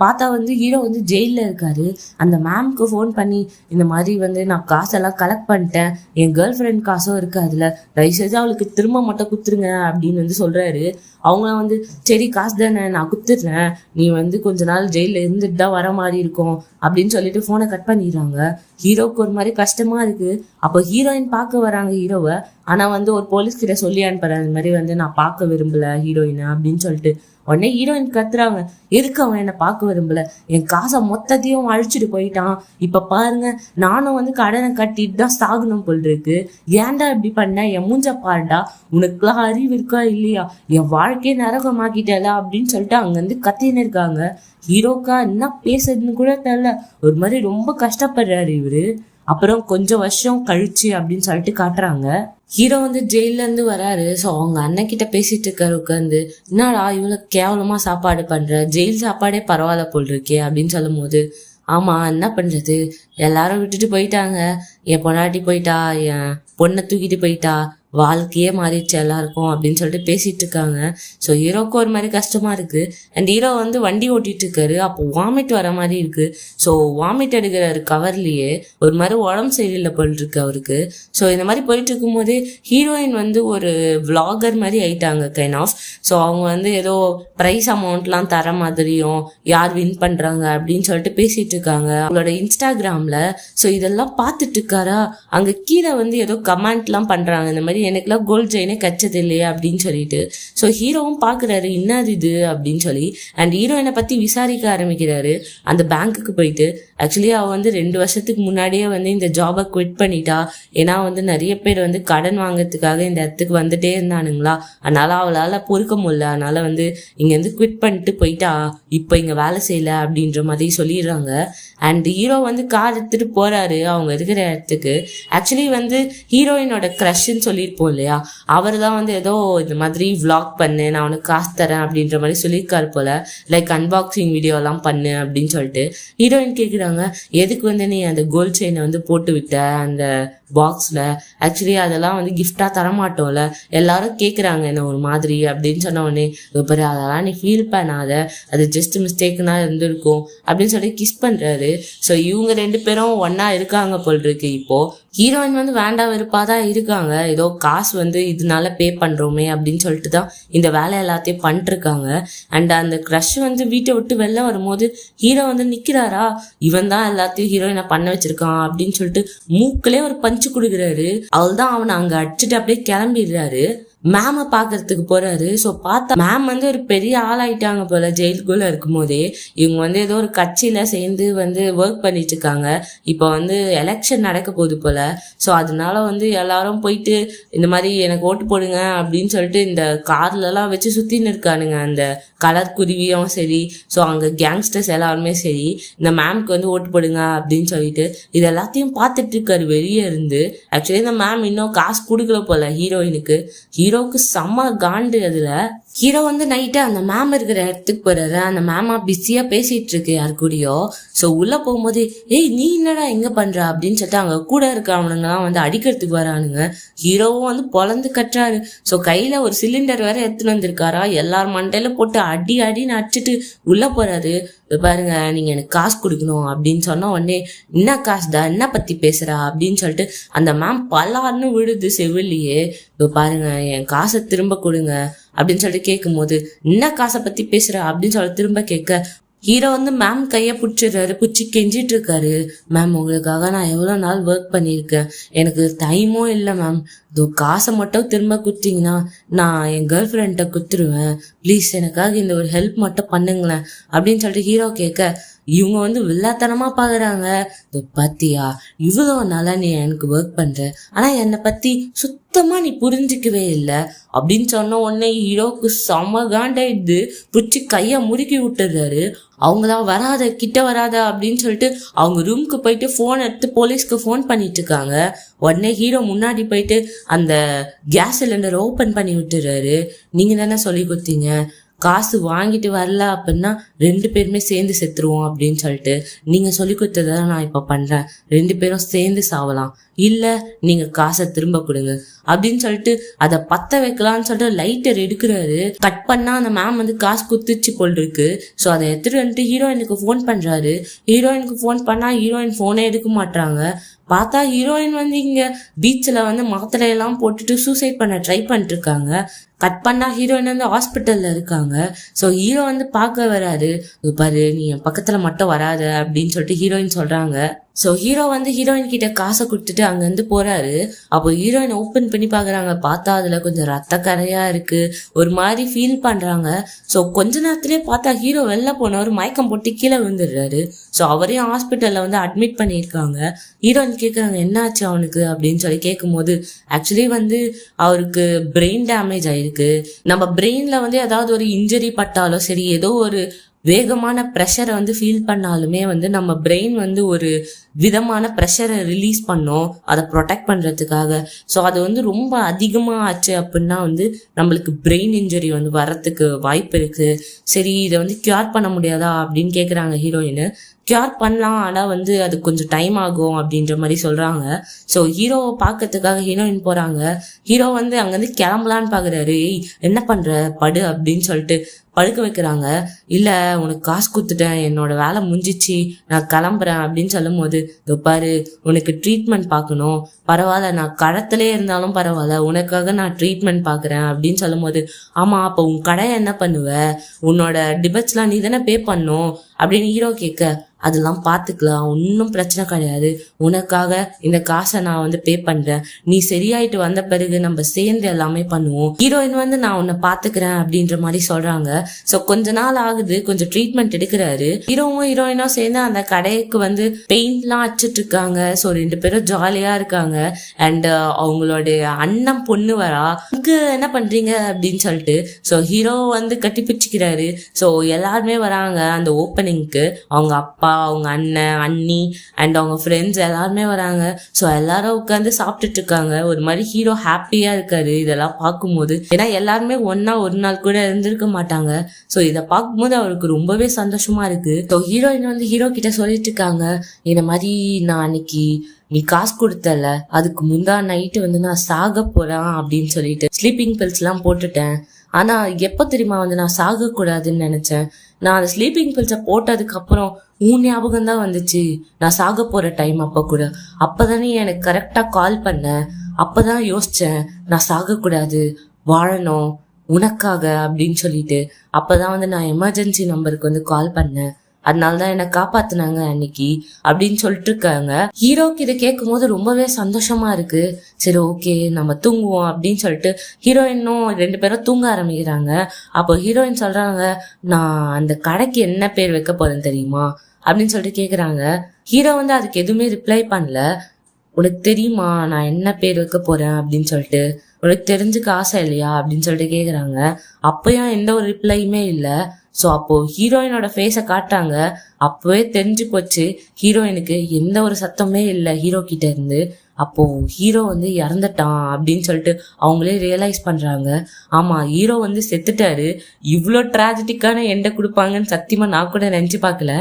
பார்த்தா வந்து ஹீரோ வந்து ஜெயில இருக்காரு. அந்த மேம்க்கு ஃபோன் பண்ணி இந்த மாதிரி வந்து நான் காசெல்லாம் கலெக்ட் பண்ணிட்டேன், என் கேர்ள் ஃப்ரெண்ட் காசும் இருக்கு, அதுல தயவுசெய்து அவளுக்கு திரும்ப மட்டும் குத்துருங்க அப்படின்னு வந்து சொல்றாரு. அவங்க வந்து சரி காசு தானே நான் குத்துடுறேன், நீ வந்து கொஞ்ச நாள் ஜெயில இருந்துட்டு தான் வர மாதிரி இருக்கும் அப்படின்னு சொல்லிட்டு போனை கட் பண்ணிடுறாங்க. ஹீரோக்கு ஒரு மாதிரி கஷ்டமா இருக்கு. அப்போ ஹீரோயின் பார்க்க வராங்க ஹீரோவை. ஆனா வந்து ஒரு போலீஸ் கிட்ட சொல்லி அனுப்புறேன் இந்த மாதிரி வந்து நான் பார்க்க விரும்பல ஹீரோயினை அப்படின்னு சொல்லிட்டு. உடனே ஹீரோயின் கத்துறாங்க, எதுக்கு அவன் என்னை பார்க்க விரும்பல, என் காசை மொத்தத்தையும் அழிச்சிட்டு போயிட்டான், இப்ப பாருங்க நானும் வந்து கடனை கட்டிட்டு தான் சாகணும் போல் இருக்கு, ஏன்டா இப்படி பண்ண, என் மூஞ்ச பாருடா, உனக்குலாம் அறிவு இருக்கா இல்லையா, என் வாழ்க்கையை நரகமாக்கிட்டல அப்படின்னு சொல்லிட்டு அங்கிருந்து கத்தின்னு இருக்காங்க. ஹீரோக்கா என்ன பேசுறதுன்னு கூட தெரியல, ஒரு மாதிரி ரொம்ப கஷ்டப்படுறாரு இவரு. அப்புறம் கொஞ்சம் வருஷம் கழிச்சு அப்படின்னு சொல்லிட்டு காட்டுறாங்க. ஹீரோ வந்து ஜெயில இருந்து வராரு. ஸோ அவங்க அண்ணன் கிட்ட பேசிட்டு இருக்காரு உட்காந்து, என்னடா இவ்வளவு கேவலமா சாப்பாடு பண்ற, ஜெயில் சாப்பாடே பரவாயில்ல போல் இருக்கே அப்படின்னு சொல்லும் போது, ஆமா என்ன பண்றது, எல்லாரும் விட்டுட்டு போயிட்டாங்க, என் பொண்டாட்டி போயிட்டா, என் பொண்ணை தூக்கிட்டு போயிட்டா, வாழ்க்கையே மாறிடுச்சு எல்லாருக்கும் அப்படின்னு சொல்லிட்டு பேசிட்டு இருக்காங்க. ஸோ ஹீரோக்கு ஒரு மாதிரி கஷ்டமா இருக்கு. அண்ட் ஹீரோ வந்து வண்டி ஓட்டிட்டு இருக்காரு. அப்போ வாமிட் வர மாதிரி இருக்கு. ஸோ வாமிட் எடுக்கிறாரு கவர்லயே. ஒரு மாதிரி உடம்பு சரியில்லை போல் இருக்கு அவருக்கு. ஸோ இந்த மாதிரி போயிட்டு இருக்கும் போதே ஹீரோயின் வந்து ஒரு விளாகர் மாதிரி ஆயிட்டாங்க கைண்ட் ஆஃப். ஸோ அவங்க வந்து ஏதோ ப்ரைஸ் அமௌண்ட்லாம் தர மாதிரியும் யார் வின் பண்றாங்க அப்படின்னு சொல்லிட்டு பேசிட்டு இருக்காங்க அவங்களோட இன்ஸ்டாகிராம்ல. ஸோ இதெல்லாம் பார்த்துட்டு இருக்காரா, அங்க கீழே வந்து ஏதோ கமெண்ட்லாம் பண்றாங்க, இந்த மாதிரி எனக்குலாம் கோல்ட் செயினே கச்சது இல்லையா அப்படின்னு சொல்லிட்டு. ஸோ ஹீரோவும் பாக்குறாரு என்னது இது அப்படின்னு சொல்லி. அண்ட் ஹீரோயினை பத்தி விசாரிக்க ஆரம்பிக்கிறாரு அந்த பேங்க்குக்கு போயிட்டு. ஆக்சுவலி அவ வந்து 2 வருஷத்துக்கு முன்னாடியே வந்து இந்த ஜாபை குவிட் பண்ணிட்டா. ஏன்னா வந்து நிறைய பேர் வந்து கடன் வாங்கறதுக்காக இந்த இடத்துக்கு வந்துட்டே இருந்தானுங்களா, அதனால அவளால பொறுக்க முடியல, அதனால வந்து இங்க இருந்து குவிட் பண்ணிட்டு போயிட்டா, இப்போ இங்க வேலை செய்யல அப்படின்ற மாதிரி சொல்லிடுறாங்க. அண்ட் ஹீரோ வந்து கார் எடுத்துட்டு போறாரு அவங்க இருக்கிற இடத்துக்கு. ஆக்சுவலி வந்து ஹீரோயினோட க்ரஷ்ன்னு சொல்லியிருப்போம் இல்லையா, அவர் தான் வந்து ஏதோ இந்த மாதிரி விளாக் பண்ணு, நான் அவனுக்கு காசு தரேன் அப்படின்ற மாதிரி சொல்லியிருக்காரு போல, லைக் அன்பாக்சிங் வீடியோ எல்லாம் பண்ணு அப்படின்னு சொல்லிட்டு. ஹீரோயின் கேட்குறாங்க, எதுக்கு வந்து நீ அந்த கோல்ட் செயினை வந்து போட்டு விட்ட அந்த பாக்ஸ்ல, ஆக்சுவலி அதெல்லாம் வந்து கிஃப்டா தரமாட்டோம்ல, எல்லாரும் கேட்குறாங்க என்ன ஒரு மாதிரி அப்படின்னு சொன்ன உடனே, பாரு அதெல்லாம் நீ ஃபீல் பண்ணாத, அது ஜஸ்ட் மிஸ்டேக்னா இருந்திருக்கும் அப்படின்னு சொல்லி கிஸ் பண்றாரு. ஸோ இவங்க 2 பேரும் ஒன்னா இருக்காங்க போல் இருக்கு. இப்போ ஹீரோயின் வந்து வேண்டாம் வெறுப்பாதான் இருக்காங்க, ஏதோ காசு வந்து இதனால பே பண்றோமே அப்படின்னு சொல்லிட்டு தான் இந்த வேலை எல்லாத்தையும் பண்ணிட்டு இருக்காங்க. அண்ட் அந்த க்ரஷ் வந்து வீட்டை விட்டு வெளில வரும்போது ஹீரோ வந்து நிக்கிறாரா, இவன் தான் எல்லாத்தையும் ஹீரோயினை பண்ண வச்சிருக்கான் அப்படின்னு சொல்லிட்டு மூக்கிலே ஒரு பஞ்சு கொடுக்குறாரு. அவள் தான் அவனை அங்க அடிச்சுட்டு அப்படியே கிளம்பிடுறாரு. மேம பாக்குறதுக்கு போறாரு. ஸோ பார்த்தா மேம் வந்து ஒரு பெரிய ஆளாயிட்டாங்க போல ஜெயிலுக்குள்ள இருக்கும் போதே. இவங்க வந்து ஏதோ ஒரு கட்சியில சேர்ந்து வந்து ஒர்க் பண்ணிட்டு இருக்காங்க. இப்போ வந்து எலெக்ஷன் நடக்க போகுது போல. ஸோ அதனால வந்து எல்லாரும் போயிட்டு இந்த மாதிரி எனக்கு ஓட்டு போடுங்க அப்படின்னு சொல்லிட்டு இந்த கார்ல எல்லாம் வச்சு சுத்தின்னு இருக்கானுங்க அந்த கலர் குருவியும் சரி, ஸோ அங்க கேங்ஸ்டர்ஸ் எல்லாருமே சரி, இந்த மேம்க்கு வந்து ஓட்டு போடுங்க அப்படின்னு சொல்லிட்டு இது எல்லாத்தையும் பார்த்துட்டு இருக்காரு வெளியே இருந்து. ஆக்சுவலி இந்த மேம் இன்னும் காசு கொடுக்கல போல ஹீரோயினுக்கு. ஹீரோக்கு செம்ம காண்டு அதுல. ஹீரோ வந்து நைட்டு அந்த மேம் இருக்கிற இடத்துக்கு போறாரு. அந்த மேமா பிஸியா பேசிட்டு இருக்கு யாரு கூடயோ. ஸோ உள்ள போகும்போது ஏய் நீ என்னடா எங்க பண்ற அப்படின்னு சொல்லிட்டு அங்க கூட இருக்கிறவனுங்கலாம் வந்து அடிக்கிறதுக்கு வரானுங்க. ஹீரோவும் வந்து பொழந்து கட்டுறாரு. ஸோ கையில ஒரு சிலிண்டர் வேற எடுத்துன்னு வந்திருக்காரா. எல்லார் மண்டையில போட்டு அடின்னு அடிச்சுட்டு உள்ள போறாரு. பாருங்க நீங்க எனக்கு காசு கொடுக்கணும் அப்படின்னு சொன்ன உடனே என்ன காசுடா என்ன பத்தி பேசுறா அப்படின்னு சொல்லிட்டு அந்த மேம் பலார்னு விழுது செவிலியே. பாருங்க என் காசை திரும்ப கொடுங்க அப்படின்னு சொல்லிட்டு கேட்கும் போது என்ன காசை பத்தி பேசுற அப்படின்னு சொல்லிட்டு திரும்ப கேட்க ஹீரோ வந்து மேம் கைய பிடிச்சிடுறாரு. பிடிச்சி கெஞ்சிட்டு இருக்காரு. மேம் உங்களுக்காக நான் எவ்வளவு நாள் ஒர்க் பண்ணியிருக்கேன், எனக்கு டைமும் இல்லை மேம், இதோ காசை மட்டும் திரும்ப கொடுத்தீங்கன்னா நான் என் கேர்ள் ஃப்ரெண்ட்டை கொடுத்துருவேன், ப்ளீஸ் எனக்காக இந்த ஒரு ஹெல்ப் மட்டும் பண்ணுங்களேன் அப்படின்னு சொல்லிட்டு ஹீரோ கேட்க இவங்க வந்து வில்லாத்தனமா பாக்குறாங்க. பாத்தியா இவ்வளோ நாளா நீ எனக்கு ஒர்க் பண்ற, ஆனா என்னை பத்தி சுத்தமா நீ புரிஞ்சிக்கவே இல்லை அப்படின்னு சொன்ன உடனே ஹீரோக்கு செம காண்டாயிடுது. பிடிச்சி கைய முறுக்கி விட்டுறாரு. அவங்கதான் வராத கிட்ட வராத அப்படின்னு சொல்லிட்டு அவங்க ரூமுக்கு போயிட்டு போன் எடுத்து போலீஸ்க்கு போன் பண்ணிட்டு இருக்காங்க. உடனே ஹீரோ முன்னாடி போயிட்டு அந்த கேஸ் சிலிண்டர் ஓபன் பண்ணி விட்டுறாரு. நீங்க தானே சொல்லி கொடுத்தீங்க காசு வாங்கிட்டு வரல அப்படின்னா 2 பேருமே சேர்ந்து செத்துருவோம் அப்படின்னு சொல்லிட்டு, நீங்க சொல்லி கொடுத்ததான் நான் இப்ப பண்றேன், 2 பேரும் சேர்ந்து சாவலாம், இல்ல நீங்க காசை திரும்ப கொடுங்க அப்படின்னு சொல்லிட்டு அதை பத்த வைக்கலாம்னு சொல்லிட்டு லைட்டர் எடுக்கிறாரு. கட் பண்ணா அந்த மேம் வந்து காசு குத்துச்சு போல் இருக்கு. ஸோ அதை எடுத்துட்டு வந்துட்டு ஹீரோயினுக்கு ஃபோன் பண்றாரு. ஹீரோயினுக்கு ஃபோன் பண்ணா ஹீரோயின் ஃபோனே எடுக்க மாட்டாங்க. பார்த்தா ஹீரோயின் வந்து இங்க பீச்சில் வந்து மாத்திரையெல்லாம் போட்டுட்டு சூசைட் பண்ண ட்ரை பண்ணிட்டு இருக்காங்க. கட் பண்ணா ஹீரோயின் வந்து ஹாஸ்பிட்டல்ல இருக்காங்க. ஸோ ஹீரோ வந்து பார்க்க வராரு. பாரு நீ என் பக்கத்துல மட்டும் வராத அப்படின்னு சொல்லிட்டு ஹீரோயின் சொல்றாங்க. ஸோ ஹீரோ வந்து ஹீரோயின் கிட்ட காசை கொடுத்துட்டு அங்கேருந்து போறாரு. அப்போ ஹீரோயின் ஓப்பன் பண்ணி பாக்குறாங்க. பார்த்தா அதுல கொஞ்சம் ரத்த கரையா இருக்கு, ஒரு மாதிரி ஃபீல் பண்றாங்க. ஸோ கொஞ்ச நேரத்திலே பார்த்தா ஹீரோ வெளில போனவர் மயக்கம் போட்டு கீழே விழுந்துடுறாரு. ஸோ அவரையும் ஹாஸ்பிட்டல்ல வந்து அட்மிட் பண்ணியிருக்காங்க. ஹீரோயின் கேட்குறாங்க என்னாச்சு அவனுக்கு அப்படின்னு சொல்லி கேட்கும்போது ஆக்சுவலி வந்து அவருக்கு பிரெயின் டேமேஜ் ஆயிருக்கு. நம்ம பிரெயின்ல வந்து ஏதாவது ஒரு இன்ஜுரி பட்டாலும் சரி, ஏதோ ஒரு வேகமான ப்ரெஷரை வந்து ஃபீல் பண்ணாலுமே வந்து நம்ம பிரெயின் வந்து ஒரு விதமான ப்ரெஷரை ரிலீஸ் பண்ணோம் அதை ப்ரொடெக்ட் பண்ணுறதுக்காக. ஸோ அது வந்து ரொம்ப அதிகமாக ஆச்சு அப்படின்னா வந்து நம்மளுக்கு பிரெயின் இன்ஜுரி வந்து வர்றதுக்கு வாய்ப்பு இருக்குது. சரி இதை வந்து கியூர் பண்ண முடியாதா அப்படின்னு கேட்குறாங்க ஹீரோயின். கியூர் பண்ணலாம், ஆனால் வந்து அது கொஞ்சம் டைம் ஆகும் அப்படின்ற மாதிரி சொல்கிறாங்க. ஸோ ஹீரோவை பார்க்கறதுக்காக ஹீரோயின் போகிறாங்க. ஹீரோ வந்து அங்கேருந்து கிளம்பலான்னு பார்க்குறாரு. என்ன பண்ணுற படு அப்படின்னு சொல்லிட்டு படுக்க வைக்கிறாங்க. இல்லை உனக்கு காசு கொடுத்துட்டேன், என்னோட வேலை முடிஞ்சிச்சு, நான் கிளம்புறேன் அப்படின்னு சொல்லும் போது பாரு உனக்கு ட்ரீட்மெண்ட் பார்க்கணும், பரவாயில்ல நான் கடத்திலே இருந்தாலும் பரவாயில்ல உனக்காக நான் ட்ரீட்மெண்ட் பார்க்குறேன் அப்படின்னு சொல்லும் போது ஆமாம் அப்போ உன் கடையை என்ன பண்ணுவ, உன்னோட டிபெட்ஸ்லாம் நீ தானே பே பண்ணும் அப்படின்னு ஹீரோ கேட்க அதெல்லாம் பார்த்துக்கலாம், ஒன்றும் பிரச்சனை கிடையாது, உனக்காக இந்த காசை நான் வந்து பே பண்றேன், நீ சரியாயிட்டு வந்த பிறகு நம்ம சேர்ந்து எல்லாமே பண்ணுவோம். ஹீரோயின் வந்து நான் உன்னை பாத்துக்கிறேன் அப்படின்ற மாதிரி சொல்றாங்க. ஸோ கொஞ்ச நாள் ஆகுது, கொஞ்சம் ட்ரீட்மெண்ட் எடுக்கிறாரு. ஹீரோவும் ஹீரோயினும் சேர்ந்து அந்த கடைக்கு வந்து பெயிண்ட்லாம் அடிச்சிட்டு இருக்காங்க. ஸோ 2 பேரும் ஜாலியா இருக்காங்க. அண்ட் அவங்களுடைய அண்ணன் பொண்ணு வரா, இங்க என்ன பண்றீங்க அப்படின்னு சொல்லிட்டு ஸோ ஹீரோ வந்து கட்டி பிடிச்சிக்கிறாரு. ஸோ எல்லாருமே வராங்க அந்த ஓப்பனிங்க்கு. அவங்க அப்பா, அவங்க அண்ணன், அண்ணி அண்ட் அவங்க ஃப்ரெண்ட்ஸ் எல்லாருமே வராங்க. ஸோ எல்லாரும் உட்காந்து சாப்பிட்டுட்டு இருக்காங்க. ஒரு மாதிரி ஹீரோ ஹாப்பியா இருக்காரு இதெல்லாம் பார்க்கும்போது. ஏன்னா எல்லாருமே ஒன்னா ஒரு நாள் கூட இருந்திருக்க மாட்டாங்க. ஸோ இதை பார்க்கும்போது அவருக்கு ரொம்பவே சந்தோஷமா இருக்கு. ஸோ ஹீரோயின் வந்து ஹீரோ கிட்ட சொல்லிட்டு இருக்காங்க, இந்த மாதிரி நான் அன்னைக்கு நீ காசு கொடுத்தல அதுக்கு முந்தா நைட்டு வந்து நான் சாக போறேன் அப்படின்னு சொல்லிட்டு ஸ்லீப்பிங் பில்ஸ் எல்லாம் போட்டுட்டேன். ஆனா எப்ப தெரியுமா வந்து நான் சாக கூடாதுன்னு நினைச்சேன். நான் அந்த ஸ்லீப்பிங் பில்ஸை போட்டதுக்கு அப்புறம் உன் ஞாபகம் தான் வந்துச்சு, நான் சாக போற டைம் அப்ப கூட. அப்பதானே எனக்கு கரெக்டா கால் பண்ண, அப்பதான் யோசிச்சேன் நான் சாக கூடாது, வாழணும் உனக்காக அப்படின்னு சொல்லிட்டு. அப்பதான் வந்து நான் எமர்ஜென்சி நம்பருக்கு வந்து கால் பண்ணேன், அதனாலதான் என்னை காப்பாத்தினாங்க அன்னைக்கு அப்படின்னு சொல்லிட்டு இருக்காங்க. ஹீரோக்கு இதை கேட்கும் போது ரொம்பவே சந்தோஷமா இருக்கு. சரி ஓகே நம்ம தூங்குவோம் அப்படின்னு சொல்லிட்டு ஹீரோயினும் 2 பேரும் தூங்க ஆரம்பிக்கிறாங்க. அப்போ ஹீரோயின் சொல்றாங்க, நான் அந்த கடைக்கு என்ன பேர் வைக்க போறேன் தெரியுமா அப்படின்னு சொல்லிட்டு கேக்குறாங்க. ஹீரோ வந்து அதுக்கு எதுவுமே ரிப்ளை பண்ணல. உனக்கு தெரியுமா நான் என்ன பேர் வைக்க போறேன் அப்படின்னு சொல்லிட்டு, உனக்கு தெரிஞ்சுக்க ஆசை இல்லையா அப்படின்னு சொல்லிட்டு கேக்குறாங்க. அப்பயும் எந்த ஒரு ரிப்ளையுமே இல்லை. ஸோ அப்போ ஹீரோயினோட ஃபேஸை காட்டுறாங்க. அப்பவே தெரிஞ்சு போச்சு ஹீரோயினுக்கு எந்த ஒரு சத்தமே இல்லை ஹீரோ கிட்ட இருந்து. அப்போ ஹீரோ வந்து இறந்துட்டான் அப்படின்னு சொல்லிட்டு அவங்களே ரியலைஸ் பண்றாங்க. ஆமா, ஹீரோ வந்து செத்துட்டாரு. இவ்வளோ டிராஜடிக்கான எண்டை கொடுப்பாங்கன்னு சத்தியமா நான் கூட நினைச்சு பார்க்கல.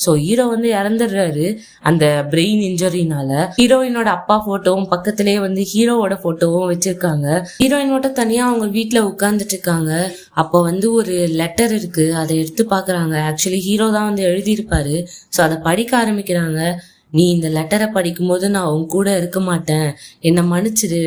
ஸோ ஹீரோ வந்து இறந்துடுறாரு அந்த பிரெயின் இன்ஜுரினால. ஹீரோயினோட அப்பா போட்டோவும் பக்கத்திலேயே வந்து ஹீரோவோட போட்டோவும் வச்சிருக்காங்க. ஹீரோயினோட தனியா அவங்க வீட்டுல உட்கார்ந்துட்டு இருக்காங்க. அப்போ வந்து ஒரு லெட்டர் இருக்கு, அதை எடுத்து பாக்குறாங்க. ஆக்சுவலி ஹீரோ தான் வந்து எழுதியிருப்பாரு. ஸோ அதை படிக்க ஆரம்பிக்கிறாங்க. நீ இந்த லெட்டரை படிக்கும் போது நான் உன் கூட இருக்க மாட்டேன், என்னை மன்னிச்சிடு.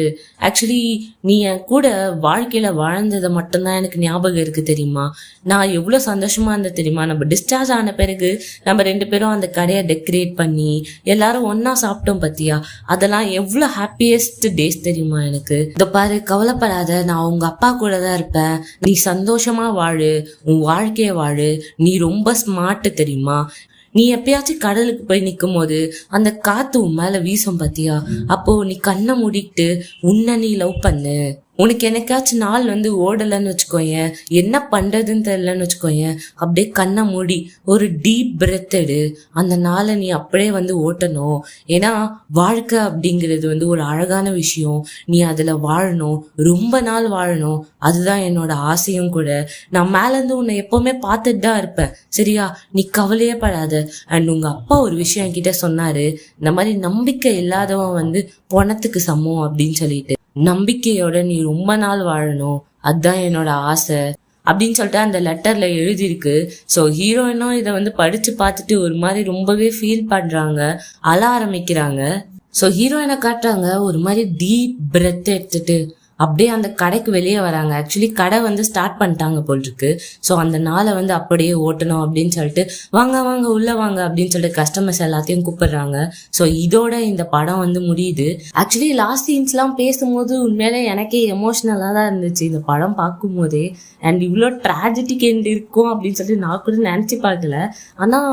ஆக்சுவலி நீ என் கூட வாழ்க்கையில வாழ்ந்ததை மட்டும்தான் எனக்கு ஞாபகம் இருக்கு தெரியுமா. நான் எவ்வளோ சந்தோஷமா இருந்தேன் தெரியுமா. நம்ம டிஸ்சார்ஜ் ஆன பிறகு நம்ம 2 பேரும் அந்த கடையை டெக்கரேட் பண்ணி எல்லாரும் ஒன்னா சாப்பிட்டோம் பத்தியா. அதெல்லாம் எவ்வளோ ஹாப்பியஸ்ட் டேஸ் தெரியுமா எனக்கு. இதை பாரு, கவலைப்படாத, நான் உங்க அப்பா கூட தான் இருப்பேன். நீ சந்தோஷமா வாழு, உன் வாழ்க்கைய வாழு. நீ ரொம்ப ஸ்மார்ட் தெரியுமா. நீ எப்பயாச்சும் கடலுக்கு போய் நிற்கும் போது அந்த காத்து உன் மேல வீசும் பத்தியா. அப்போ நீ கண்ணை மூடிட்டு உன்னை நீ லவ் பண்ணு. உனக்கு என்னைக்காச்சும் நாள் வந்து ஓடலைன்னு வச்சுக்கோயேன், என்ன பண்றதுன்னு தெரியலன்னு வச்சுக்கோயேன், அப்படியே கண்ணை மூடி ஒரு டீப் பிரெத் எடு. அந்த நாளை நீ அப்படியே வந்து ஓட்டணும். ஏன்னா வாழ்க்கை அப்படிங்கிறது வந்து ஒரு அழகான விஷயம். நீ அதுல வாழணும், ரொம்ப நாள் வாழணும். அதுதான் என்னோட ஆசையும் கூட. நான் மேல இருந்து உன்னை எப்பவுமே பார்த்துட்டு தான் இருப்பேன், சரியா. நீ கவலையே படாத. அண்ட் உங்க அப்பா ஒரு விஷயம் என்கிட்ட சொன்னாரு, இந்த மாதிரி நம்பிக்கை இல்லாதவன் வந்து பணத்துக்கு சமம் அப்படின்னு சொல்லிட்டு. நம்பிக்கையோட நீ ரொம்ப நாள் வாழணும், அதுதான் என்னோட ஆசை அப்படின்னு சொல்லிட்டு அந்த லெட்டர்ல எழுதியிருக்கு. ஸோ ஹீரோயினும் இதை வந்து படிச்சு பார்த்துட்டு ஒரு மாதிரி ரொம்பவே ஃபீல் பண்றாங்க, அழ ஆரம்பிக்கிறாங்க. ஸோ ஹீரோயினை காட்டுறாங்க ஒரு மாதிரி டீப் பிரெத் எடுத்துட்டு அப்படியே அந்த கடைக்கு வெளியே வராங்க. ஆக்சுவலி கடை வந்து ஸ்டார்ட் பண்ணிட்டாங்க போல் இருக்கு. ஸோ அந்த நாளை வந்து அப்படியே ஓட்டணும் அப்படின்னு சொல்லிட்டு வாங்க வாங்க உள்ள வாங்க அப்படின்னு சொல்லிட்டு கஸ்டமர்ஸ் எல்லாத்தையும் கூப்பிடுறாங்க. ஸோ இதோட இந்த படம் வந்து முடியுது. ஆக்சுவலி லாஸ்ட் சீன்ஸ்லாம் பேசும்போது உண்மையிலே எனக்கே எமோஷ்னலாக தான் இருந்துச்சு இந்த படம் பார்க்கும் போதே. அண்ட் இவ்வளோ ட்ராஜடிக் எண்ட் இருக்கும் அப்படின்னு சொல்லிட்டு நான் கூட நினச்சி பார்க்கல. ஆனால்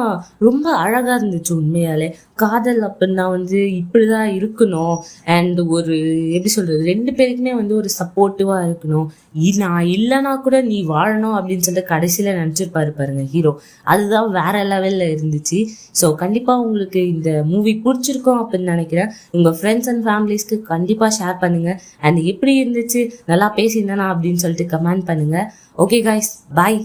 ரொம்ப அழகாக இருந்துச்சு உண்மையாலே. காதல் அப்படின்னா வந்து இப்படிதான் இருக்கணும். அண்ட் ஒரு எப்படி சொல்றது, 2 பேருக்குமே வந்து ஒரு சப்போர்ட்டிவா இருக்கணும். நான் இல்லைன்னா கூட நீ வாழணும் அப்படின்னு சொல்லிட்டு கடைசியில நினைச்சிருப்பாரு பாருங்க ஹீரோ. அதுதான் வேற லெவல்ல இருந்துச்சு. ஸோ கண்டிப்பா உங்களுக்கு இந்த மூவி பிடிச்சிருக்கும் அப்படின்னு நினைக்கிறேன். உங்க ஃப்ரெண்ட்ஸ் அண்ட் ஃபேமிலிஸ்க்கு கண்டிப்பா ஷேர் பண்ணுங்க. அண்ட் எப்படி இருந்துச்சு, நல்லா பேசியிருந்தேனா அப்படின்னு சொல்லிட்டு கமெண்ட் பண்ணுங்க. ஓகே கைஸ், பாய்.